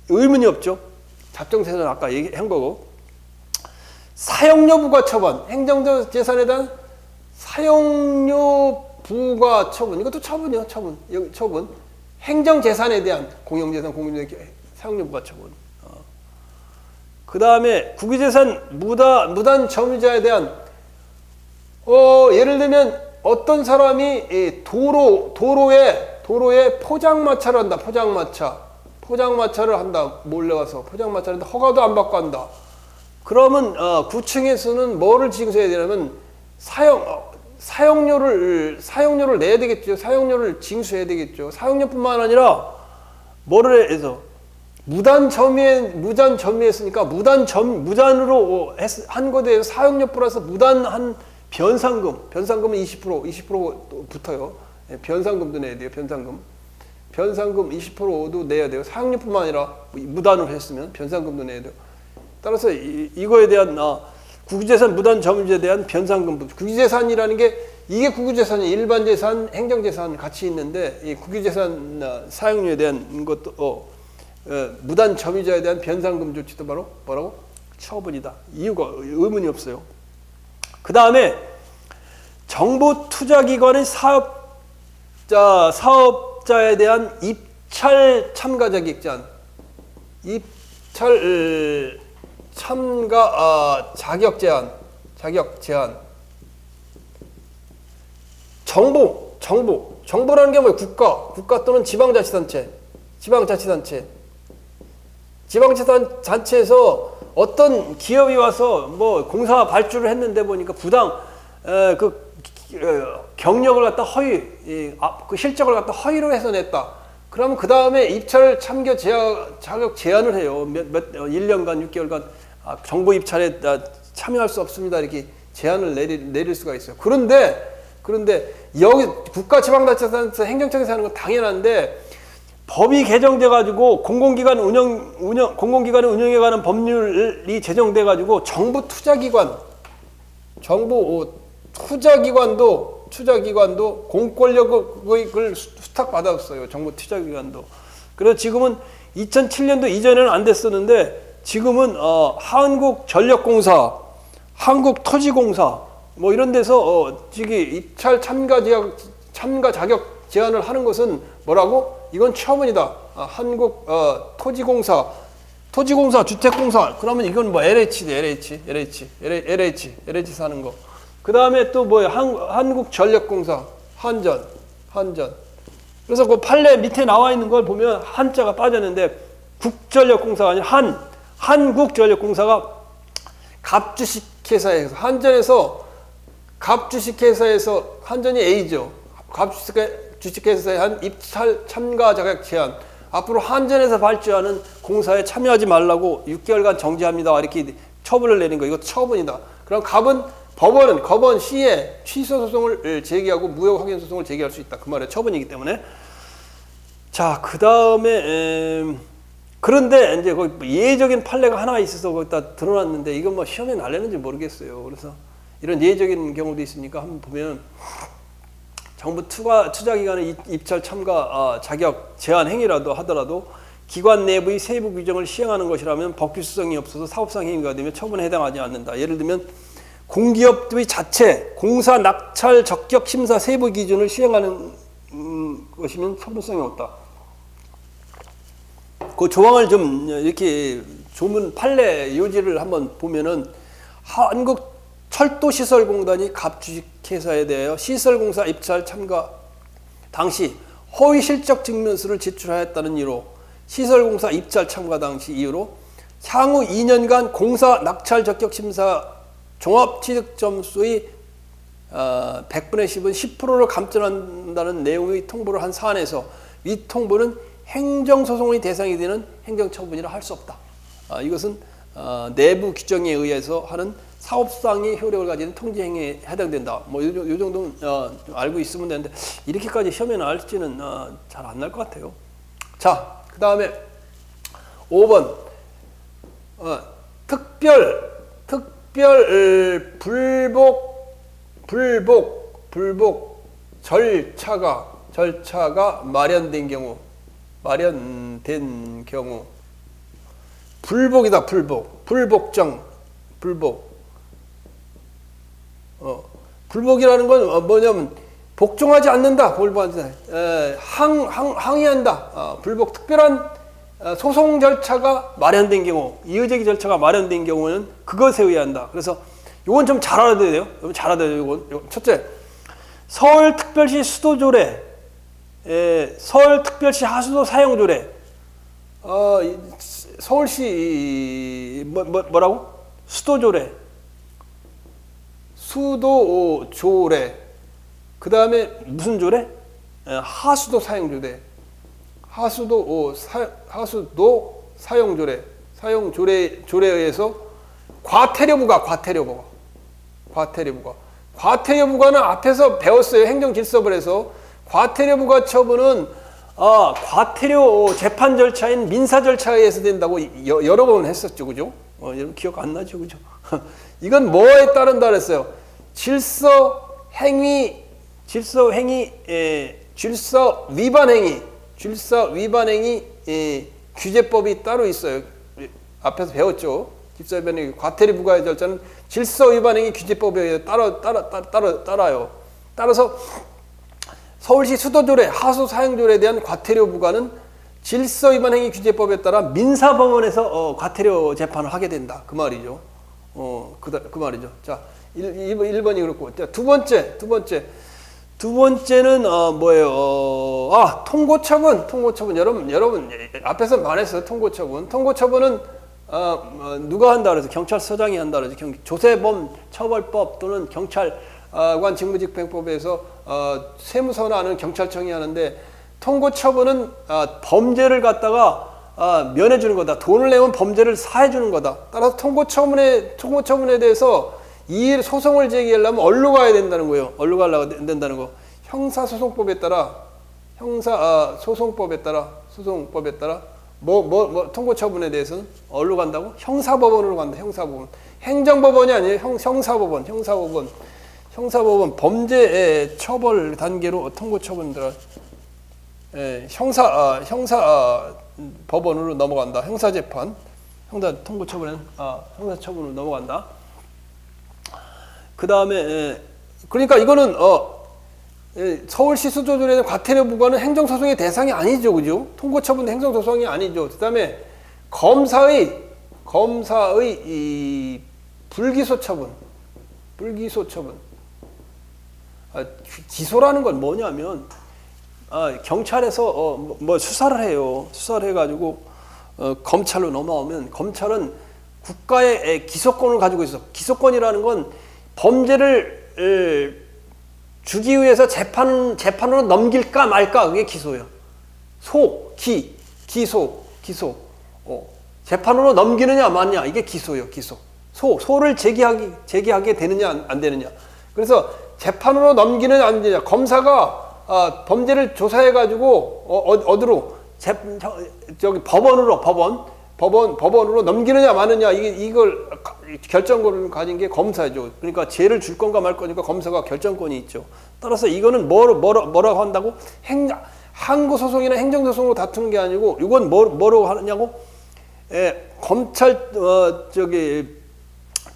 의문이 없죠. 잡종재산 아까 얘기한 거고 사용 여부가 처분. 행정재산에 대한 사용료 부과 처분, 이것도 처분이요. 처분. 여기 처분. 행정재산에 대한 공영재산, 공유재산 사용료 부과 처분. 그 다음에 국유재산 무단 점유자에 대한 예를 들면 어떤 사람이 도로에 포장마차를 한다. 포장마차를 한다. 몰래 가서 포장마차를 한다. 허가도 안 받고 한다. 그러면 구청에서는 뭐를 징수해야 되냐면 사용료를 내야 되겠죠. 사용료를 징수해야 되겠죠. 사용료뿐만 아니라 뭐를 해서 무단 점유했으니까 무단으로 한 것에 대해서 사용료 플러스 무단한 변상금은 20% 붙어요. 변상금도 내야 돼요. 변상금 20%도 내야 돼요. 사용료뿐만 아니라 무단으로 했으면 변상금도 내야 돼요. 따라서 이거에 대한 국유재산 무단 점유에 대한 변상금, 국유재산이라는 게 이게 국유재산이 일반 재산, 행정재산 같이 있는데 이 국유재산 사용료에 대한 것도 무단 점유자에 대한 변상금 조치도 바로 뭐라고? 처분이다. 이유가 의문이 없어요. 그 다음에 정부 투자기관의 사업자에 대한 입찰 참가 자격 제한, 입찰 참가 자격 제한. 정부라는 게 뭐예요? 국가 또는 지방자치단체에서 어떤 기업이 와서 뭐 공사 발주를 했는데 보니까 부당 경력을 갖다 그 실적을 갖다 허위로 해서 냈다. 그러면 그 다음에 입찰 참가 자격 제한을 해요. 1년간 6개월간 정부 입찰에 참여할 수 없습니다. 이렇게 제한을 내릴 수가 있어요. 그런데 여기 국가지방자치단체 행정청에서 하는 건 당연한데 법이 개정돼 가지고 공공기관의 운영에 관한 법률이 제정돼 가지고 정부 투자기관도 공권력을 수탁받았어요. 정부 투자기관도. 그래서 지금은 2007년도 이전에는 안 됐었는데 지금은 한국전력공사, 한국토지공사 뭐 이런 데서 지금 입찰 참가 자격 제한을 하는 것은 뭐라고? 이건 처분이다. 한국 토지공사, 주택공사. 그러면 이건 뭐 LH지, LH 사는 거. 그 다음에 또 뭐야? 한국전력공사, 한전. 그래서 그 판례 밑에 나와 있는 걸 보면 한자가 빠졌는데 국전력공사가 아니라 한국전력공사가 갑주식회사에서 한전이 A죠. 주식회사에 한 입찰 참가 자격 제한. 앞으로 한전에서 발주하는 공사에 참여하지 말라고 6개월간 정지합니다. 이렇게 처분을 내린 거. 이거 처분이다. 그럼 법원 시에 취소 소송을 제기하고 무효 확인 소송을 제기할 수 있다. 그 말에 처분이기 때문에. 자, 그 다음에 그런데 이제 거기 예외적인 판례가 하나 있어서 거기다 드러났는데 이건 뭐 시험에 날렸는지 모르겠어요. 그래서 이런 예외적인 경우도 있으니까 한번 보면 정부 투자기관의 입찰 참가 자격 제한 행위라도 하더라도 기관 내부의 세부 규정을 시행하는 것이라면 법규수성이 없어서 사업상 행위가 되면 처분에 해당하지 않는다. 예를 들면 공기업의 자체 공사 낙찰 적격 심사 세부 기준을 시행하는 것이면 처분성이 없다. 그 조항을 좀 이렇게 조문 판례 요지를 한번 보면은 한국철도시설공단이 갑주식회사에 대하여 시설공사 입찰 참가 당시 허위 실적 증명서를 제출하였다는 이유로 시설공사 입찰 참가 당시 이유로 향후 2년간 공사 낙찰 적격 심사 종합 취득 점수의 100분의 10은 10%를 감점한다는 내용의 통보를 한 사안에서 이 통보는 행정소송의 대상이 되는 행정처분이라 할 수 없다. 이것은 내부 규정에 의해서 하는 사업상의 효력을 가지는 통지행위에 해당된다. 뭐 이 정도는 알고 있으면 되는데 이렇게까지 시험에 나올지는 잘 안 날 것 같아요. 자, 그 다음에 5번 특별 불복 절차가 마련된 경우 불복이다. 불복 불복이라는 건 뭐냐면 복종하지 않는다. 항의한다. 불복 특별한 소송 절차가 마련된 경우, 이의제기 절차가 마련된 경우는 그것에 의한다. 그래서 이건 좀 잘 알아야 돼요. 잘 알아야 돼요. 이건 첫째, 서울특별시 수도조례, 서울특별시 하수도 사용조례, 서울시 뭐라고? 수도조례, 수도조례. 그 다음에 무슨 조례? 하수도 사용조례. 하수도 사용조례. 사용조례에 의해서 과태료부가. 과태료부과는 앞에서 배웠어요. 행정질서벌에서. 과태료부과 처분은 과태료 재판 절차인 민사 절차에 의해서 된다고 여러 번 했었죠. 그죠? 여러분 기억 안 나죠? 그죠? 이건 뭐에 따른다 그랬어요? 질서 위반 행위 규제법이 따로 있어요. 앞에서 배웠죠. 질서 위반 행위 과태료 부과의 절차는 질서 위반 행위 규제법에 의해 따라요. 따라서 서울시 수도조례, 하수 사용조례에 대한 과태료 부과는 질서 위반 행위 규제법에 따라 민사법원에서 과태료 재판을 하게 된다. 그 말이죠. 그 말이죠. 자, 1번이 그렇고. 자, 두 번째는 뭐예요? 통고처분. 여러분 앞에서 말했어요. 통고처분은 누가 한다 그래서 경찰서장이 한다 그래서 조세범 처벌법 또는 경찰관 직무집행법에서 세무서나 하는 경찰청이 하는데, 통고처분은 범죄를 갖다가 면해주는 거다. 돈을 내면 범죄를 사해주는 거다. 따라서 통고처분에 대해서 이 소송을 제기하려면 어디로 가야 된다는 거예요. 어디로 가려고 된다는 거. 형사소송법에 따라 통고처분에 대해서는 어디로 간다고? 형사법원으로 간다. 형사법원. 행정법원이 아니에요. 형사법원 범죄 처벌 단계로 통고처분들 형사법원으로 넘어간다. 형사재판, 통고처분은 형사처분으로 넘어간다. 그 다음에 그러니까 이거는 서울시 수도조례는 과태료 부과는 행정소송의 대상이 아니죠, 그죠? 통고처분은 행정소송이 아니죠. 그 다음에 검사의 이 불기소처분. 기소라는 건 뭐냐면 경찰에서 뭐 수사를 해요. 수사를 해가지고 검찰로 넘어오면 검찰은 국가의 기소권을 가지고 있어. 기소권이라는 건 범죄를 주기 위해서 재판으로 넘길까 말까, 그게 기소예요. 기소. 재판으로 넘기느냐 마느냐, 이게 기소예요. 소를 제기하게 되느냐 안 되느냐. 그래서 재판으로 넘기느냐 안 되느냐. 검사가 범죄를 조사해가지고 어디로 법원으로 넘기느냐 마느냐, 이걸 결정권을 가진 게 검사죠. 그러니까 죄를 줄 건가 말 거니까 검사가 결정권이 있죠. 따라서 이거는 뭐라고 한다고? 항고소송이나 행정소송으로 다투는 게 아니고, 이건 뭐라고 하느냐고?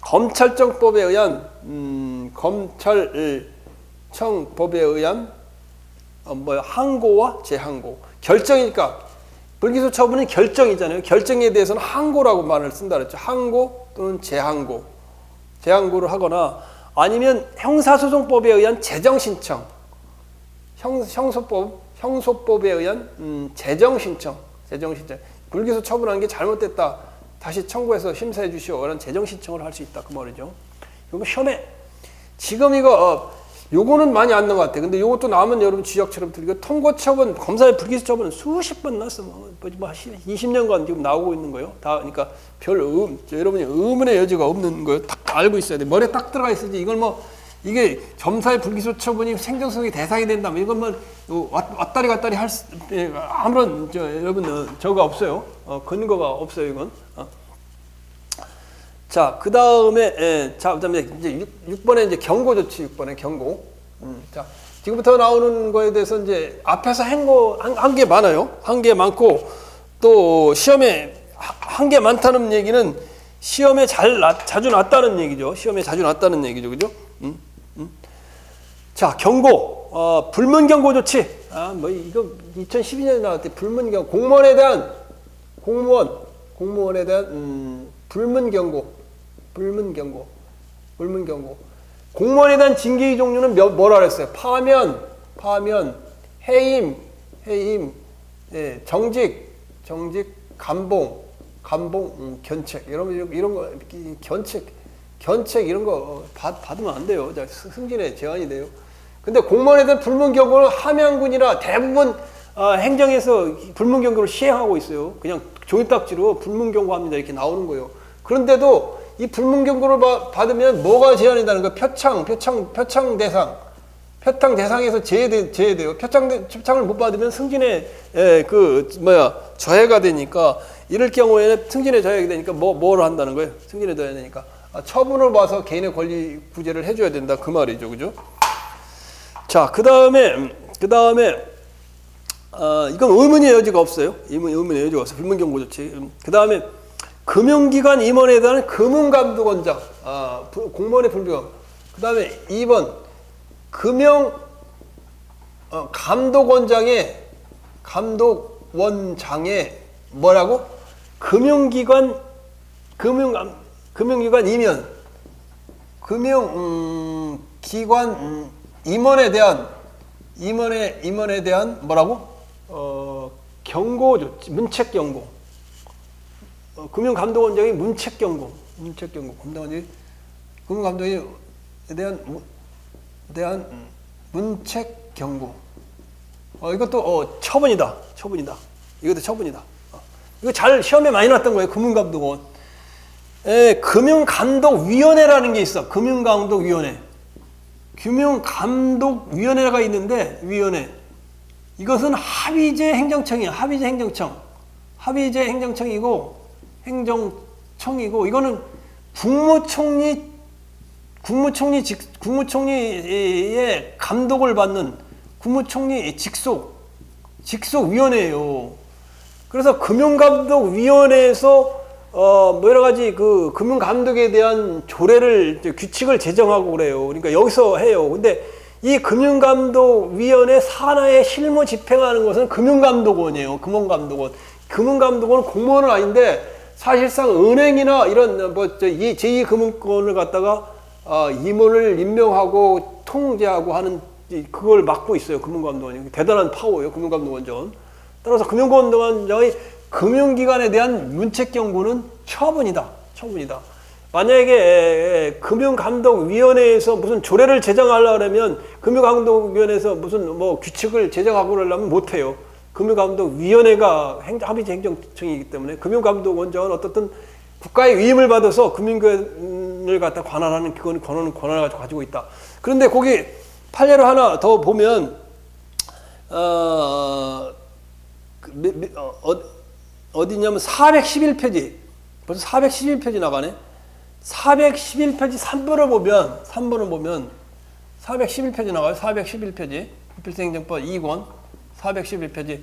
검찰청법에 의한 항고와 재항고. 결정이니까 불기소 처분은 결정이잖아요. 결정에 대해서는 항고라고 말을 쓴다 그랬죠. 항고 또는 재항고를 하거나, 아니면 형사소송법에 의한 재정신청, 형소법에 의한 재정신청. 불기소 처분한 게 잘못됐다, 다시 청구해서 심사해 주시오, 그런 재정신청을 할 수 있다, 그 말이죠. 이거 시험에 지금 요거는 많이 안 나온 것 같아요. 근데 요것도 나오면 여러분 지적처럼 들리고, 통고처분, 검사의 불기소 처분은 수십 번 났어. 20년간 지금 나오고 있는 거예요. 다. 그러니까 여러분이 의문의 여지가 없는 거예요. 딱 알고 있어야 돼. 머리에 딱 들어가 있어야지. 이걸 이게 검사의 불기소 처분이 행정소송의 대상이 된다면 이건 왔다리 갔다리 할 아무런 여러분 저거 없어요. 근거가 없어요, 이건. 자, 그 다음에 그다음에 이제 6번에 이제 경고 조치. 6번에 경고. 자, 지금부터 나오는 거에 대해서 이제 앞에서 한 게 많아요. 한 게 많고, 또 시험에 한 게 많다는 얘기는 시험에 자주 났다는 얘기죠. 그죠? 자, 경고. 불문 경고 조치. 뭐 이거 2012년에 나왔대. 불문 경고. 공무원에 대한 공무원에 대한 불문 경고. 공무원에 대한 징계 종류는 뭐라 그랬어요? 파면, 해임, 예, 정직, 감봉, 견책 이런 거 견책 이런 거 받으면 안 돼요. 승진에 제한이 돼요. 근데 공무원에 대한 불문 경고는 함양군이라 대부분 행정에서 불문 경고를 시행하고 있어요. 그냥 종이딱지로 불문 경고합니다 이렇게 나오는 거예요. 그런데도 이 불문 경고를 받으면 뭐가 제한이다는 거예요? 표창 대상에서 제외돼요. 표창을 못 받으면 승진에 저해가 되니까 이럴 경우에는 승진에 저해가 되니까 뭐를 한다는 거예요? 승진에 저해가 되니까 처분을 봐서 개인의 권리 구제를 해줘야 된다 그 말이죠, 그죠? 자, 그 다음에 이건 의문의 여지가 없어요. 의문의 여지가 없어요. 불문 경고 조치. 그 다음에 금융기관 임원에 대한 금융감독원장, 공무원의 불경. 그 다음에 2번 감독원장의 뭐라고? 금융기관 임원, 금융기관 임원에 대한 뭐라고? 경고 조치, 문책 경고. 금융감독원장이 문책 경고. 금융감독원에 대한 문책 경고. 이것도 처분이다. 이것도 처분이다. 이거 잘 시험에 많이 나왔던 거예요. 금융감독원. 금융감독위원회라는 게 있어. 금융감독위원회가 있는데 위원회. 이것은 합의제 행정청이야. 합의제 행정청이고 이거는 국무총리의 감독을 받는 국무총리 직속위원회예요. 그래서 금융감독위원회에서 여러 가지 금융감독에 대한 규칙을 제정하고 그래요. 그러니까 여기서 해요. 근데 이 금융감독위원회 산하에 실무 집행하는 것은 금융감독원이에요. 금융감독원은 공무원은 아닌데 사실상 은행이나 이런 제2금융권을 갖다가 임원을 임명하고 통제하고 하는 그걸 맡고 있어요. 금융감독원이. 대단한 파워예요. 금융감독원장은. 따라서 금융감독원장이 금융기관에 대한 문책 경고는 처분이다. 만약에 금융감독위원회에서 무슨 조례를 제정하려고 하면 금융감독위원회에서 무슨 규칙을 제정하고 그러려면 못해요. 금융감독위원회가 합의제 행정청이기 때문에 금융감독원장은 어떻든 국가의 위임을 받아서 금융권을 갖다 관할하는 권한을 가지고 있다. 그런데 거기 판례를 하나 더 보면 어디냐면 411페이지. 벌써 411페이지 나가네. 411페이지 3번을 보면 411페이지 나가요. 411페이지. 필수행정법 2권 411페이지.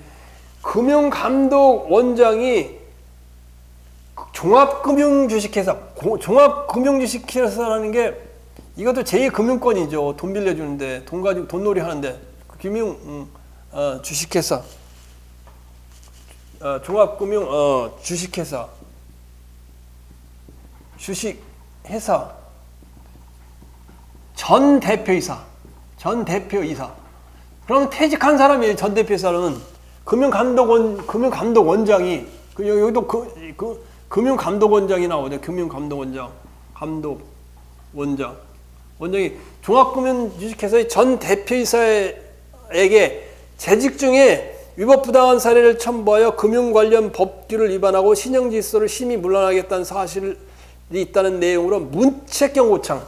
금융감독원장이 종합금융주식회사라는 게 이것도 제2금융권이죠. 돈 빌려주는데 돈 가지고 돈놀이 하는데 주식회사 종합금융 주식회사 전 대표이사. 그럼 퇴직한 사람이 전 대표이사는 금융감독원장이 여기도 금융감독원장이 나오죠. 원장이 종합금융주식회사의 전 대표이사에게 재직 중에 위법부당한 사례를 첨부하여 금융 관련 법규를 위반하고 신용질서를 심히 물러나겠다는 사실이 있다는 내용으로 문책경고장.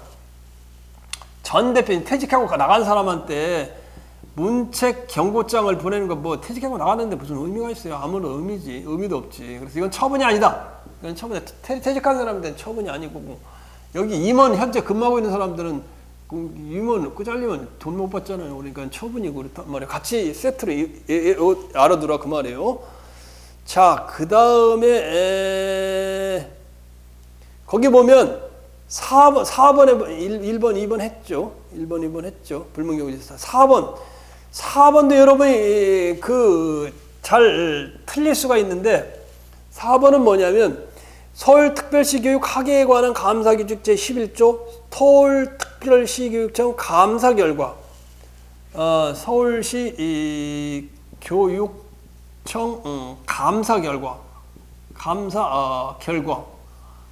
전 대표인 퇴직하고 나간 사람한테 문책경고장을 보내는 건 퇴직하고 나갔는데 무슨 의미가 있어요? 아무런 의미도 없지. 그래서 이건 처분이 아니다. 이건 퇴직한 사람한테는 처분이 아니고 여기 임원 현재 근무하고 있는 사람들은 임원 잘리면 돈 못 받잖아요. 그러니까 처분이고 그렇단 말이에요. 같이 세트로 알아두라 그 말이에요. 자, 그 다음에 거기 보면 4번에 1번, 2번 했죠. 1번, 2번 했죠. 불문경제사. 4번도 여러분이 잘 틀릴 수가 있는데 4번은 뭐냐면 서울특별시 교육 학예에 관한 감사규칙 제11조 서울특별시 교육청 감사 결과 서울시 교육청 감사 결과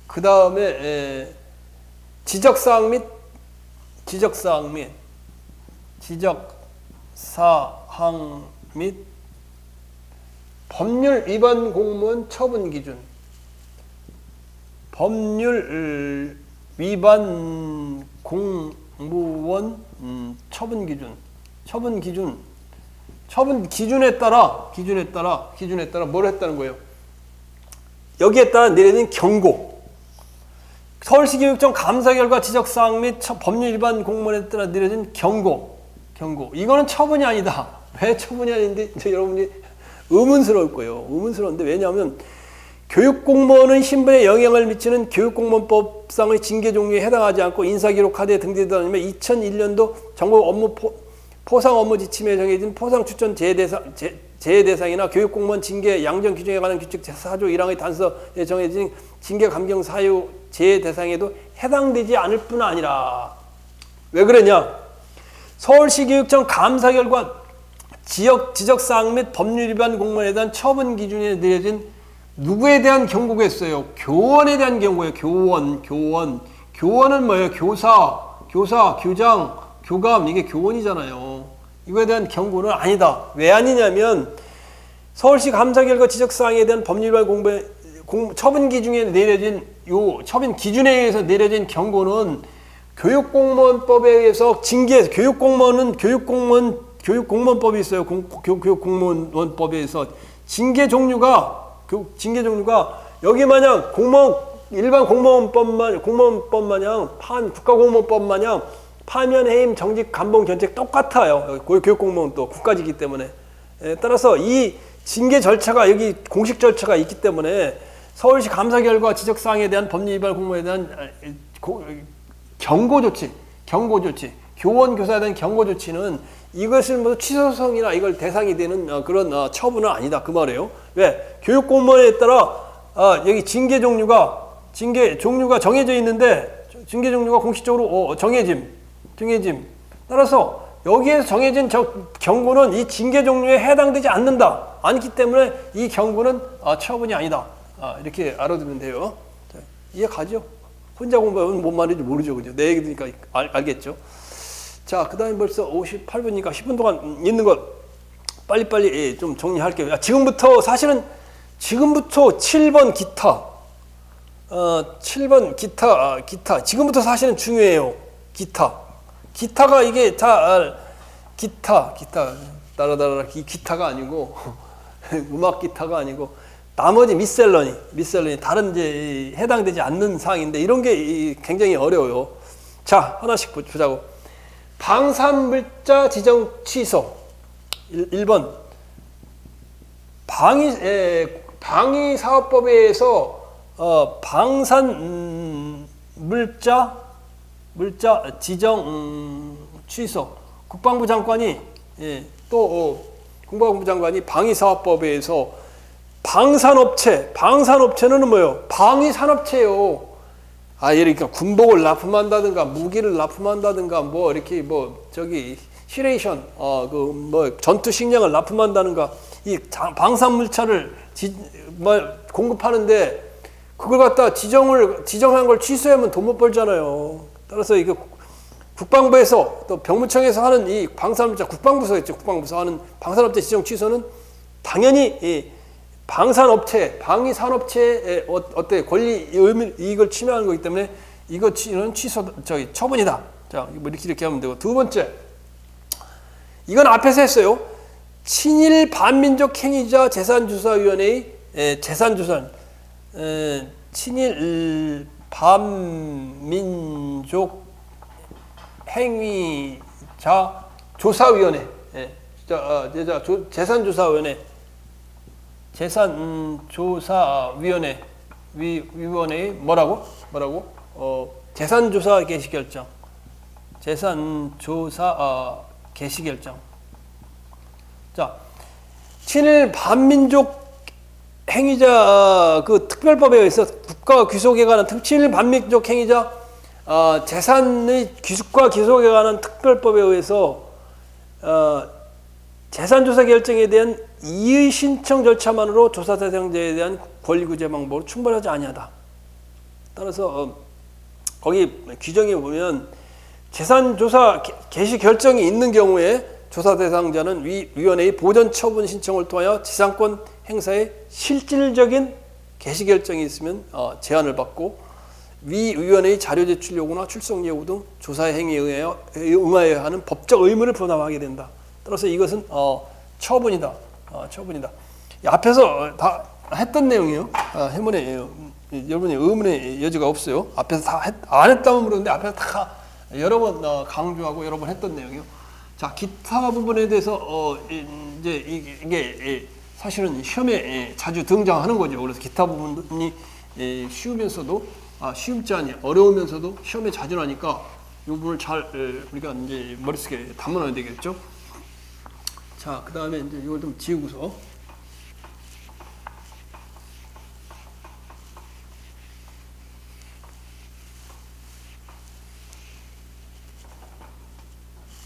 그 다음에 지적사항 및 법률 위반 공무원 처분 기준 법률 위반 공무원 처분 기준에 따라 뭘 했다는 거예요? 여기에 따라 내려진 경고. 서울시 교육청 감사 결과 지적사항 및 법률 위반 공무원에 따라 내려진 경고. 이거는 처분이 아니다. 왜 처분이 아닌데 여러분이 의문스러울 거예요. 의문스러운데 왜냐하면 교육공무원은 신분에 영향을 미치는 교육공무원법상의 징계 종류에 해당하지 않고 인사기록 카드에 등재되다 아니면 2001년도 전국 업무 포상 업무 지침에 정해진 포상 추천 제외 대상이나 교육공무원 징계 양정 규정에 관한 규칙 제4조 1항의 단서에 정해진 징계 감경 사유 제외 대상에도 해당되지 않을 뿐 아니라 왜 그러냐? 서울시 교육청 감사 결과 지적사항 및 법률 위반 공무원에 대한 처분 기준에 내려진 누구에 대한 경고가 있어요? 교원에 대한 경고예요. 교원은 뭐예요? 교사, 교장, 교감 이게 교원이잖아요. 이거에 대한 경고는 아니다. 왜 아니냐면 서울시 감사 결과 지적사항에 대한 법률 위반 처분 기준에 내려진 처분 기준에 의해서 내려진 경고는 교육공무원법에 의해서 교육공무원법이 있어요. 교육공무원법에 의해서 징계 종류가 여기 마냥 일반 공무원법 마냥 국가공무원법 마냥 파면, 해임, 정직, 감봉, 견책 똑같아요. 교육공무원도 국가직이기 때문에. 따라서 이 징계 절차가 여기 공식 절차가 있기 때문에 서울시 감사 결과 지적사항에 대한 법률 위반 공무원에 대한 경고 조치, 교원 교사에 대한 경고 조치는 이것을 뭐 취소성이나 이걸 대상이 되는 그런 처분은 아니다 그 말이에요. 왜? 교육공무원에 따라 여기 징계 종류가 정해져 있는데 징계 종류가 공식적으로 정해짐. 따라서 여기에서 정해진 경고는 이 징계 종류에 해당되지 않기 때문에 이 경고는 처분이 아니다. 이렇게 알아두면 돼요. 자, 이해 가죠? 혼자 공부하면 뭔 말인지 모르죠, 그죠? 내 얘기 들으니까 알겠죠? 자, 그 다음에 벌써 58분이니까 10분 동안 있는 것 빨리빨리 좀 정리할게요. 지금부터 7번 기타. 7번 기타. 지금부터 사실은 중요해요. 기타가 이게 다, 기타. 따라따라 기타가 아니고, 음악 기타가 아니고, 나머지 미셀러니, 다른 이제 해당되지 않는 사항인데, 이런 게 굉장히 어려워요. 자, 하나씩 보자고. 방산물자 지정 취소. 1번. 방위사업법에 의해서 방산물자 지정 취소. 국방부 장관이 국방부 장관이 방위사업법에 의해서 방산업체는 뭐예요? 방위산업체예요. 그러니까 군복을 납품한다든가 무기를 납품한다든가 뭐 이렇게 시레이션 전투 식량을 납품한다든가 이 방산물차를 공급하는데 그걸 갖다 지정한 걸 취소하면 돈 못 벌잖아요. 따라서 이거 국방부에서 또 병무청에서 하는 이 방산물차 국방부서 하는 방산업체 지정 취소는 당연히 이 방위산업체의 권리 이익을 침해하는 거기 때문에 이거는 처분이다. 자, 이렇게 하면 되고. 두 번째, 이건 앞에서 했어요. 친일 반민족 행위자 재산조사위원회의 친일 반민족 행위자 조사위원회, 재산조사위원회 위원회의 뭐라고? 재산조사 개시결정. 재산조사 개시결정. 자, 친일 반민족 행위자 그 특별법에 의해서 국가 귀속에 관한 친일 반민족 행위자 재산의 귀속과 귀속에 관한 특별법에 의해서 재산조사 결정에 대한 이의 신청 절차만으로 조사 대상자에 대한 권리구제 방법으로 충분하지 아니하다. 따라서 거기 규정에 보면 재산조사 개시 결정이 있는 경우에 조사 대상자는 위원회의 보전 처분 신청을 통하여 지상권 행사에 실질적인 개시 결정이 있으면 제한을 받고 위원회의 자료 제출 요구나 출석 요구 등 조사 행위에 응하여야 하는 법적 의무를 부담하게 된다. 따라서 이것은 처분이다. 처분이다. 앞에서 다 했던 내용이에요. 해문에 여러분이 의문의 여지가 없어요. 앞에서 다 안 했다면 모르는데 앞에서 다 여러 번 강조하고 여러 번 했던 내용이요. 자, 기타 부분에 대해서 이제 이게 사실은 시험에 자주 등장하는 거죠. 그래서 기타 부분이 쉬우면서도 쉬움지 않니 어려우면서도 시험에 자주 나니까 이 부분을 잘 우리가 이제 머릿속에 담아놔야 되겠죠. 자, 그 다음에 이제 이걸 좀 지우고서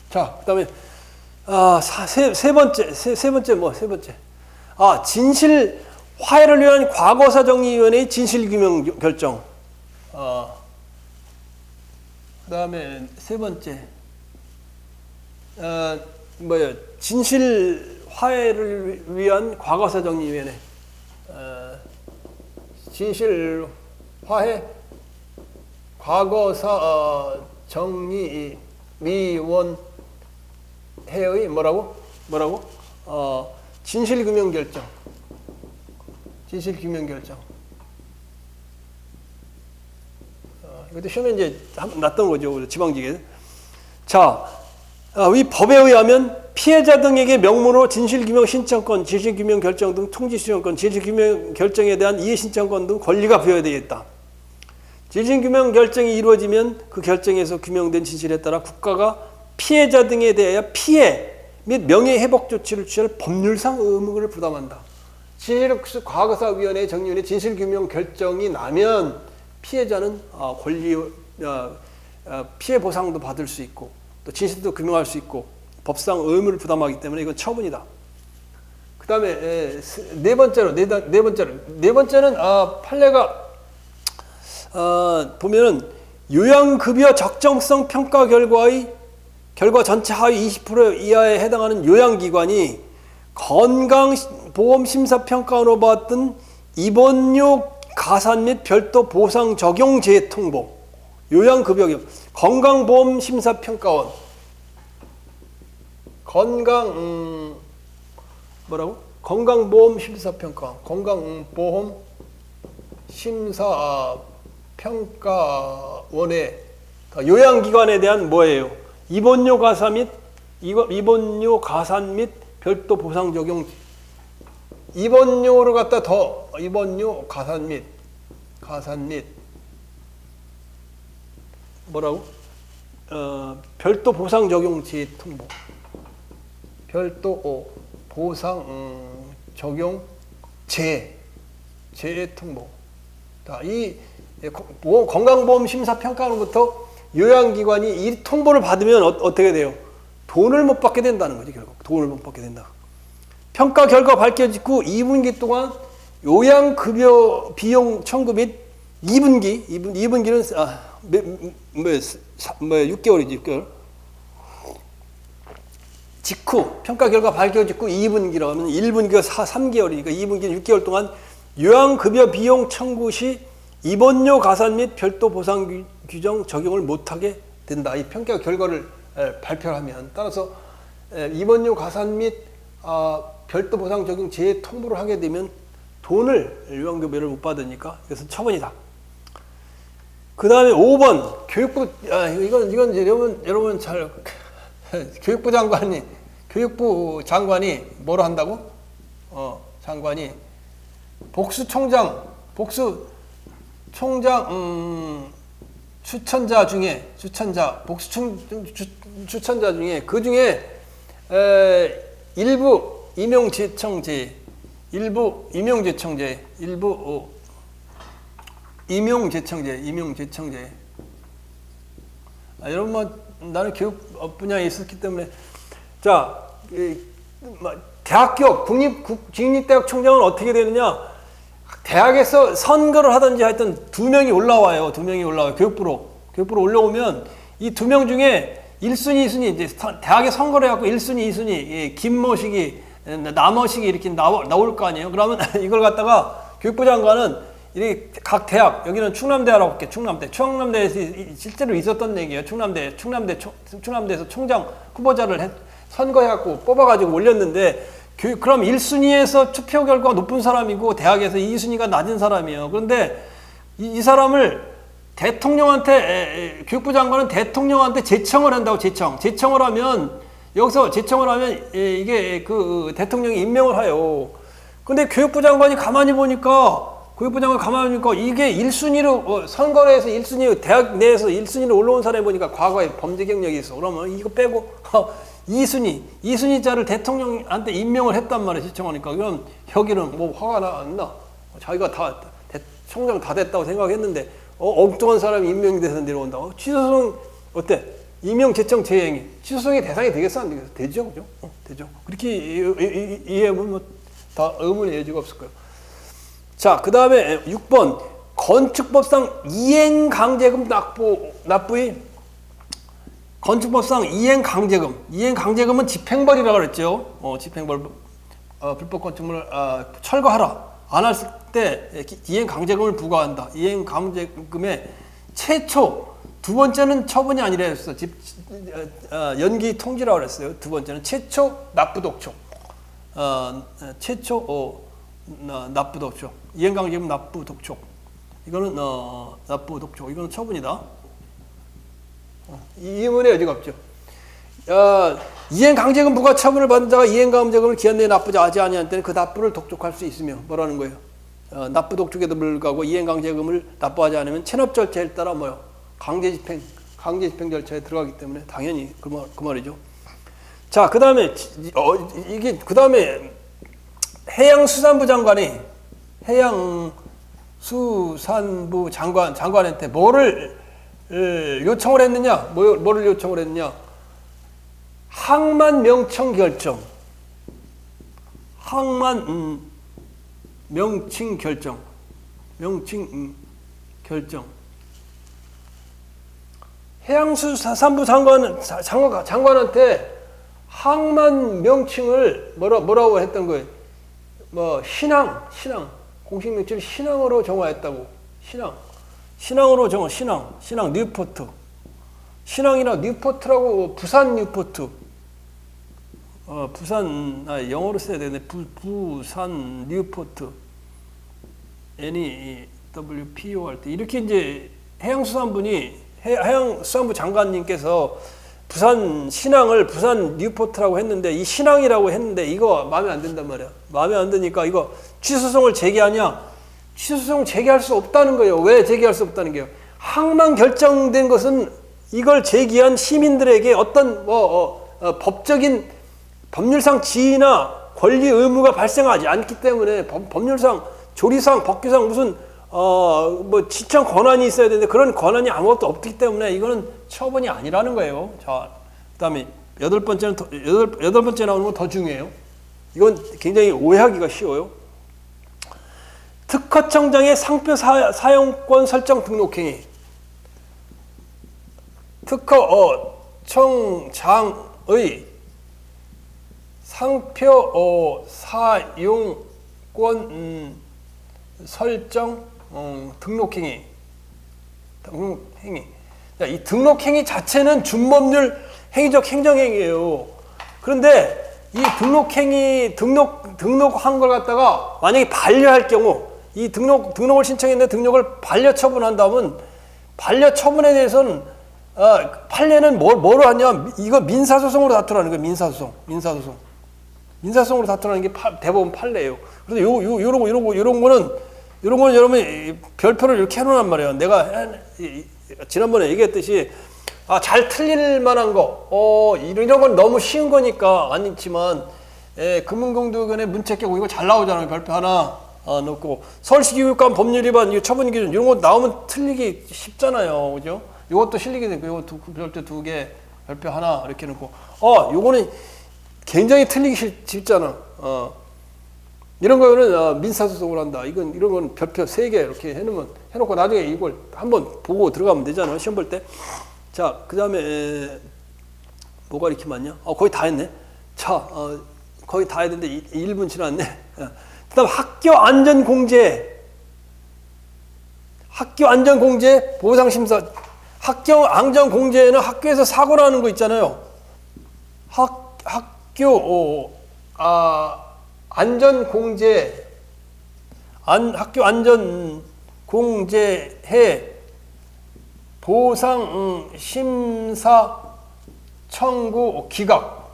자, 그 다음에 세 번째 진실 화해를 위한 과거사정리위원회의 진실규명 결정. 그 다음에 세 번째 진실 화해를 위한 과거사정리위원회. 진실 화해 과거사정리위원회의 뭐라고? 진실규명 결정. 진실규명 결정. 이것도 시험에 이제 났던 거죠. 지방직에. 자, 이 법에 의하면 피해자 등에게 명문으로 진실규명 신청권, 진실규명 결정 등 통지수령권, 진실규명 결정에 대한 이해신청권 등 권리가 부여되겠다. 진실규명 결정이 이루어지면 그 결정에서 규명된 진실에 따라 국가가 피해자 등에 대하여 피해 및 명예회복 조치를 취할 법률상 의무를 부담한다. 과거사위원회 정리위원회 진실규명 결정이 나면 피해자는 피해 보상도 받을 수 있고 또 진실도 규명할 수 있고 법상 의무를 부담하기 때문에 이건 처분이다. 그 다음에 네 번째는 판례가 보면은 요양급여 적정성 평가 결과 전체 하위 20% 이하에 해당하는 요양기관이 건강보험심사평가원으로 받았던 입원료 가산 및 별도 보상 적용 재통보 요양급여 건강보험심사평가원 건강보험심사평가원 건강보험심사평가원의 요양기관에 대한 뭐예요? 입원료 가산 및 별도 보상 적용 입원료를 갖다 더 입원료 가산 및 뭐라고? 별도 보상 적용 재통보 별도 보상 적용 재통보. 자, 이 건강보험 심사 평가원부터 요양기관이 이 통보를 받으면 어떻게 돼요? 돈을 못 받게 된다는 거지. 결국 돈을 못 받게 된다. 평가 결과 밝혀진 후 2분기 동안 요양급여 비용 청구 및 2분기는 6개월이지 6개월 직후 평가 결과 밝혀진 후 2분기라고 하면 1분기가 3개월이니까 2분기는 6개월 동안 요양급여 비용 청구 시 입원료 가산 및 별도 보상 규정 적용을 못하게 된다. 이 평가 결과를 발표하면 따라서 입원료 가산 및 별도 보상 적용 재통보를 하게 되면 돈을 요양급여를 못 받으니까 이것은 처분이다. 그 다음에 5번 교육부 이건 여러분 잘 교육부 장관이 뭐로 한다고? 장관이 복수 총장 추천자 중에 추천자 중에 그 중에 일부 임용제청제, 일부 임용제청제, 일부 임용제청제. 여러분 뭐 나는 교육 분야에 있었기 때문에 자 대학교 국립대학 총장은 어떻게 되느냐? 대학에서 선거를 하든지 하여튼 2명이 올라와요. 교육부로 올라오면 이 2명 중에 1순위, 2순위 이제 대학에 선거를 해갖고 1순위, 2순위 김모식이 남어식이 이렇게 나올 거 아니에요. 그러면 이걸 갖다가 교육부 장관은 이렇게 각 대학 여기는 충남대라고 할게. 충남대에서 실제로 있었던 얘기예요. 충남대에서 총장 후보자를 선거해갖고 뽑아가지고 올렸는데 그럼 1순위에서 투표 결과가 높은 사람이고 대학에서 2순위가 낮은 사람이에요. 그런데 이 사람을 교육부 장관은 대통령한테 제청을 한다고 제청을 하면 여기서 제청을 하면 이게 그 대통령이 임명을 해요. 근데 교육부 장관이 가만히 보니까 이게 1순위로 선거를 해서 1순위 대학 내에서 1순위로 올라온 사람이 보니까 과거에 범죄 경력이 있어. 그러면 이거 빼고 2순위자를 대통령한테 임명을 했단 말이에요. 시청하니까. 그럼 여기는 뭐 화가 안 나. 자기가 다 총장 다 됐다고 생각했는데 엉뚱한 사람이 임명이 돼서 내려온다. 취소송 어때? 임명제청 재행이 취소송의 대상이 되겠어 안 되겠어? 되죠, 그죠? 되죠. 그렇게 이해하면 뭐 다 의문의 여지가 없을 거예요. 자, 그 다음에 6번 건축법상 이행강제금 납부의 건축법상 이행강제금은 집행벌이라고 그랬죠. 집행벌 불법 건축물을 철거하라. 안 했을 때 이행강제금을 부과한다. 이행강제금의 최초 두 번째는 처분이 아니라 했어. 연기 통지라고 그랬어요. 두 번째는 최초 납부독촉. 납부독촉. 이행강제금 납부독촉. 이거는 납부독촉. 이거는 처분이다. 이문의 여지가 없죠. 이행강제금 부과 처분을 받은 자가 이행강제금을 기한 내에 납부하지 아니한 때는 그 납부를 독촉할 수 있으며 뭐라는 거예요? 납부독촉에도 불구하고 이행강제금을 납부하지 않으면 체납 절차에 따라 뭐요? 강제집행 절차에 들어가기 때문에 당연히 그 말이죠. 자, 그 다음에 해양수산부 장관한테 뭐를 요청을 했느냐? 뭐를 요청을 했느냐? 항만 명칭 결정. 해양수산부 장관한테 항만 명칭을 뭐라고 했던 거예요? 뭐 신항 공식 명칭을 신항으로 정화했다고. 신항으로 정화. 신항 뉴포트. 신항이나 뉴포트라고 부산 뉴포트. 영어로 써야 되네. 부산 뉴포트. NEWPO 할 때 이렇게 이제 해양수산부 장관님께서 부산 신항을 부산 뉴포트라고 했는데 이 신항이라고 했는데 이거 마음에 안 든단 말이야. 마음에 안 드니까 이거 취소송을 제기하냐? 취소송을 제기할 수 없다는 거예요. 왜 제기할 수 없다는 거예요? 항만 결정된 것은 이걸 제기한 시민들에게 어떤 법적인 법률상 지위나 권리 의무가 발생하지 않기 때문에 법률상 조리상 법규상 무슨 지청 권한이 있어야 되는데 그런 권한이 아무것도 없기 때문에 이거는 처분이 아니라는 거예요. 자, 그다음에 여덟 번째 나오는 건 더 중요해요. 이건 굉장히 오해하기가 쉬워요. 특허청장의 상표 사용권 설정 등록행위. 특허청장의 상표 사용권 설정 등록행위. 자, 이 등록행위 자체는 준법률 행위적 행정행위예요. 그런데 이 등록한 걸 갖다가 만약에 반려할 경우 이 등록을 신청했는데 등록을 반려 처분한다면 반려 처분에 대해서는 판례는 뭐로 하냐? 이거 민사소송으로 다투라는 거예요. 민사소송으로 다투라는 게 대법원 판례예요. 그래서 요런 거는 여러분이 별표를 이렇게 해놓란 말이에요. 내가 지난번에 얘기했듯이 잘 틀릴 만한 거, 이런 건 너무 쉬운 거니까 아니지만 금융공도원의 문책개고 이거 잘 나오잖아요. 발표 하나 넣고 서울시 교육감 법률 위반 이거 처분 기준 이런 거 나오면 틀리기 쉽잖아요, 그죠? 이것도 실리게 되고 이거 별도 2개 발표 하나 이렇게 넣고 요거는 굉장히 틀리기 쉽잖아. 이런 거는 민사소송을 한다. 이런 건 별표 3개 이렇게 해놓고 나중에 이걸 한번 보고 들어가면 되잖아요. 시험 볼 때. 자, 그 다음에 뭐가 이렇게 많냐? 거의 다 했네. 자, 거의 다 했는데 1분 지났네. 그 다음 학교 안전공제 보상심사. 학교 안전공제는 학교에서 사고 나는 거 있잖아요. 학교 안전공제, 학교 안전공제해 보상 심사 청구 기각.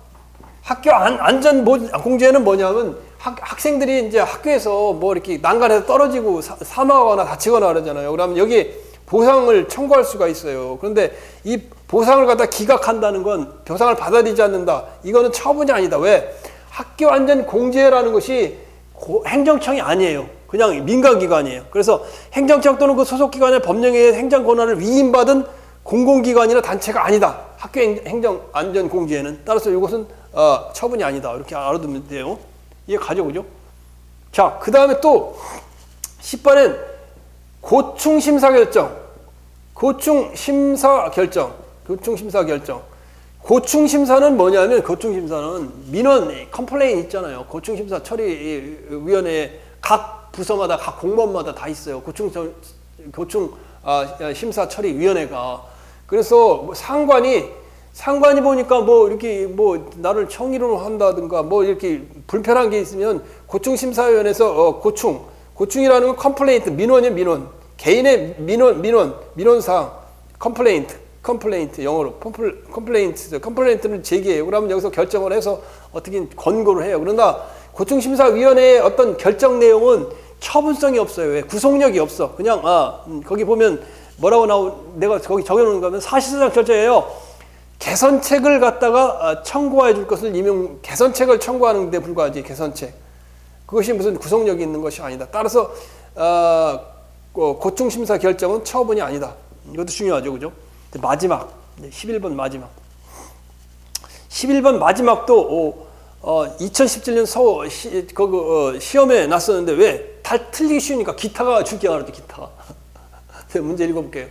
학교 안전공제는 뭐냐면 학생들이 이제 학교에서 뭐 이렇게 난간에서 떨어지고 사망하거나 다치거나 그러잖아요. 그러면 여기 보상을 청구할 수가 있어요. 그런데 이 보상을 갖다 기각한다는 건 보상을 받아들이지 않는다. 이거는 처분이 아니다. 왜? 학교 안전 공제라는 것이 행정청이 아니에요. 그냥 민간기관이에요. 그래서 행정청 또는 그 소속기관의 법령의 행정 권한을 위임받은 공공기관이나 단체가 아니다. 학교 행정 안전 공제에는. 따라서 이것은 처분이 아니다. 이렇게 알아두면 돼요. 이해 가죠, 그죠? 자, 그 다음에 또 10번엔 고충심사 결정. 고충심사는 뭐냐면 고충심사는 민원 컴플레인 있잖아요. 고충심사 처리위원회에 각 부서마다 각 공무원마다 다 있어요. 고충심사 처리위원회가. 그래서 상관이 보니까 뭐 이렇게 뭐 나를 청의로 한다든가 뭐 이렇게 불편한 게 있으면 고충심사위원회에서 고충이라는 건 컴플레인트 민원이에요. 민원. 개인의 민원사항 컴플레인트 영어로 컴플레인트는 제기해요. 그러면 여기서 결정을 해서 어떻게 권고를 해요. 그러나 고충심사위원회의 어떤 결정 내용은 처분성이 없어요. 왜? 구속력이 없어. 그냥 거기 보면 뭐라고 내가 거기 적어놓은 거면 사실상 결정해요. 개선책을 갖다가 청구해 줄 것을 개선책을 청구하는 데 불과하지. 개선책. 그것이 무슨 구속력이 있는 것이 아니다. 따라서 고충심사 결정은 처분이 아니다. 이것도 중요하죠, 그죠? 마지막 11번 마지막. 11번 마지막도 2017년 서울 시험에 났었는데 왜? 다 틀리기 쉬우니까 기타가 줄게 알았죠, 기타가. 문제 읽어볼게요.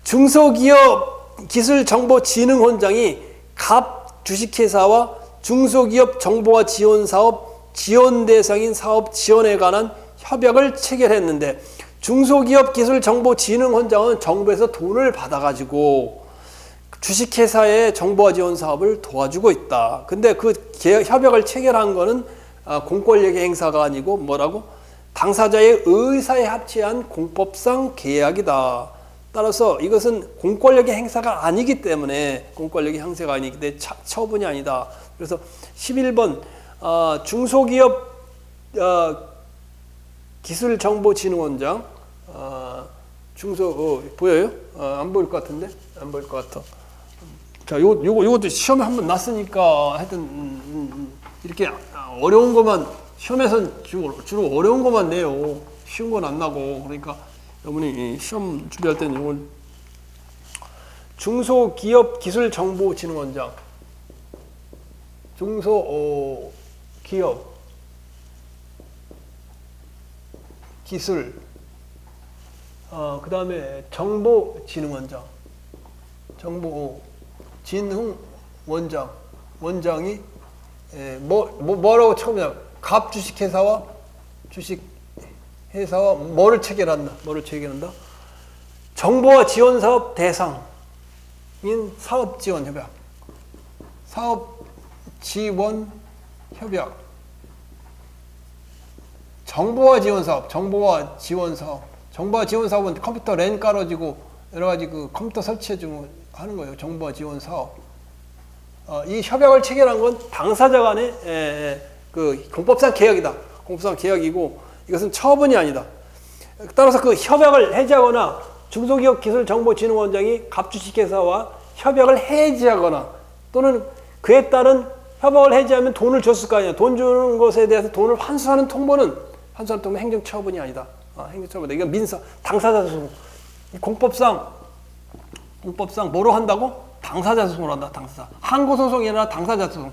중소기업 기술정보진흥원장이 갑 주식회사와 중소기업 정보화 지원 사업 지원 대상인 사업 지원에 관한 협약을 체결했는데 중소기업 기술정보진흥원장은 정부에서 돈을 받아가지고 주식회사의 정보화 지원 사업을 도와주고 있다. 근데 그 협약을 체결한 거는 공권력의 행사가 아니고 뭐라고? 당사자의 의사에 합치한 공법상 계약이다. 따라서 이것은 공권력의 행사가 아니기 때문에 공권력의 행사가 아니기 때문에 처분이 아니다. 그래서 11번 중소기업 기술정보진흥원장 보여요? 안 보일 것 같은데? 안 보일 것 같아. 자, 요것도 시험에 한번 났으니까 하여튼 이렇게 어려운 것만 시험에선 주로 어려운 것만 내요. 쉬운 건 안 나고. 그러니까 여러분이 시험 준비할 때는 이걸 중소기업 기술정보진흥원장 중소기업 기술 그 다음에 정보진흥원장 원장이 뭐라고 처음에 갑 주식회사와 뭐를 체결한다? 정보화 지원 사업 대상인 사업 지원 협약. 정보화 지원 사업은 컴퓨터 랜 깔아주고 여러 가지 그 컴퓨터 설치해주고 하는 거예요. 정보화 지원 사업. 이 협약을 체결한 건 당사자 간의 그 공법상 계약이다. 공법상 계약이고 이것은 처분이 아니다. 따라서 그 협약을 해지하거나 중소기업기술정보진흥원장이 갑주식회사와 협약을 해지하거나 또는 그에 따른 협약을 해지하면 돈을 줬을 거 아니야. 돈 주는 것에 대해서 돈을 환수하는 통보는 행정처분이 아니다. 행정처분이다. 이건 민사 당사자 소송. 공법상 뭐로 한다고? 당사자 소송을 한다. 당사자. 항고 소송이 아니라 당사자 소송.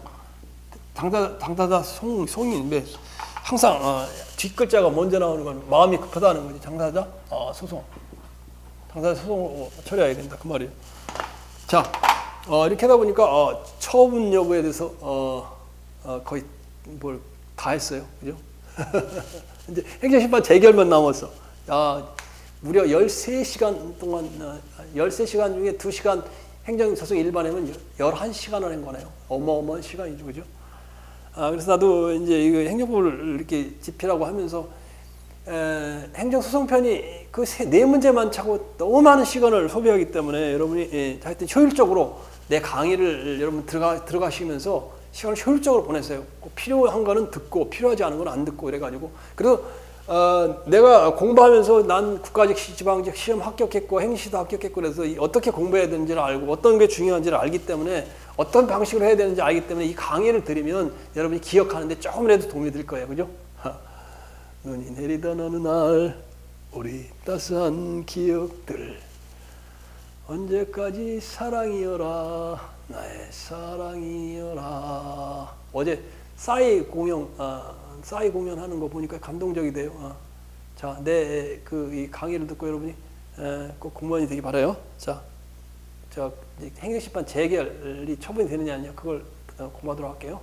당사자 소송인데 항상 뒷글자가 먼저 나오는 건 마음이 급하다는 거지. 당사자 소송. 당사자 소송을 처리해야 된다. 그 말이에요. 자, 이렇게 하다 보니까 처분 여부에 대해서 거의 뭘 다 했어요. 그죠? 이제 행정심판 재결만 남았어. 무려 13시간 동안 13시간 중에 2시간 행정소송 일반에는 11시간을 한 거네요. 어마어마한 시간이죠. 그죠? 그래서 나도 이제 이거 행정법을 이렇게 집필하고 하면서 행정소송편이 그 네 문제만 차고 너무 많은 시간을 소비하기 때문에 여러분이 하여튼 효율적으로 내 강의를 여러분 들어가시면서 시간을 효율적으로 보내세요. 꼭 필요한 거는 듣고 필요하지 않은 건 안 듣고 이래가지고 그래서 내가 공부하면서 난 국가직 지방직 시험 합격했고 행시도 합격했고 그래서 어떻게 공부해야 되는지를 알고 어떤 게 중요한지를 알기 때문에 어떤 방식으로 해야 되는지 알기 때문에 이 강의를 들으면 여러분이 기억하는데 조금이라도 도움이 될 거예요. 그죠? 눈이 내리던 어느 날 우리 따스한 기억들 언제까지 사랑이여라 나의 사랑이여라. 어제 싸이 공연하는 거 보니까 감동적이 돼요. 자, 내 이 강의를 듣고 여러분이 꼭 공무원이 되기 바라요. 자, 행정심판 재결이 처분이 되느냐 아니냐 그걸 공부하도록 할게요.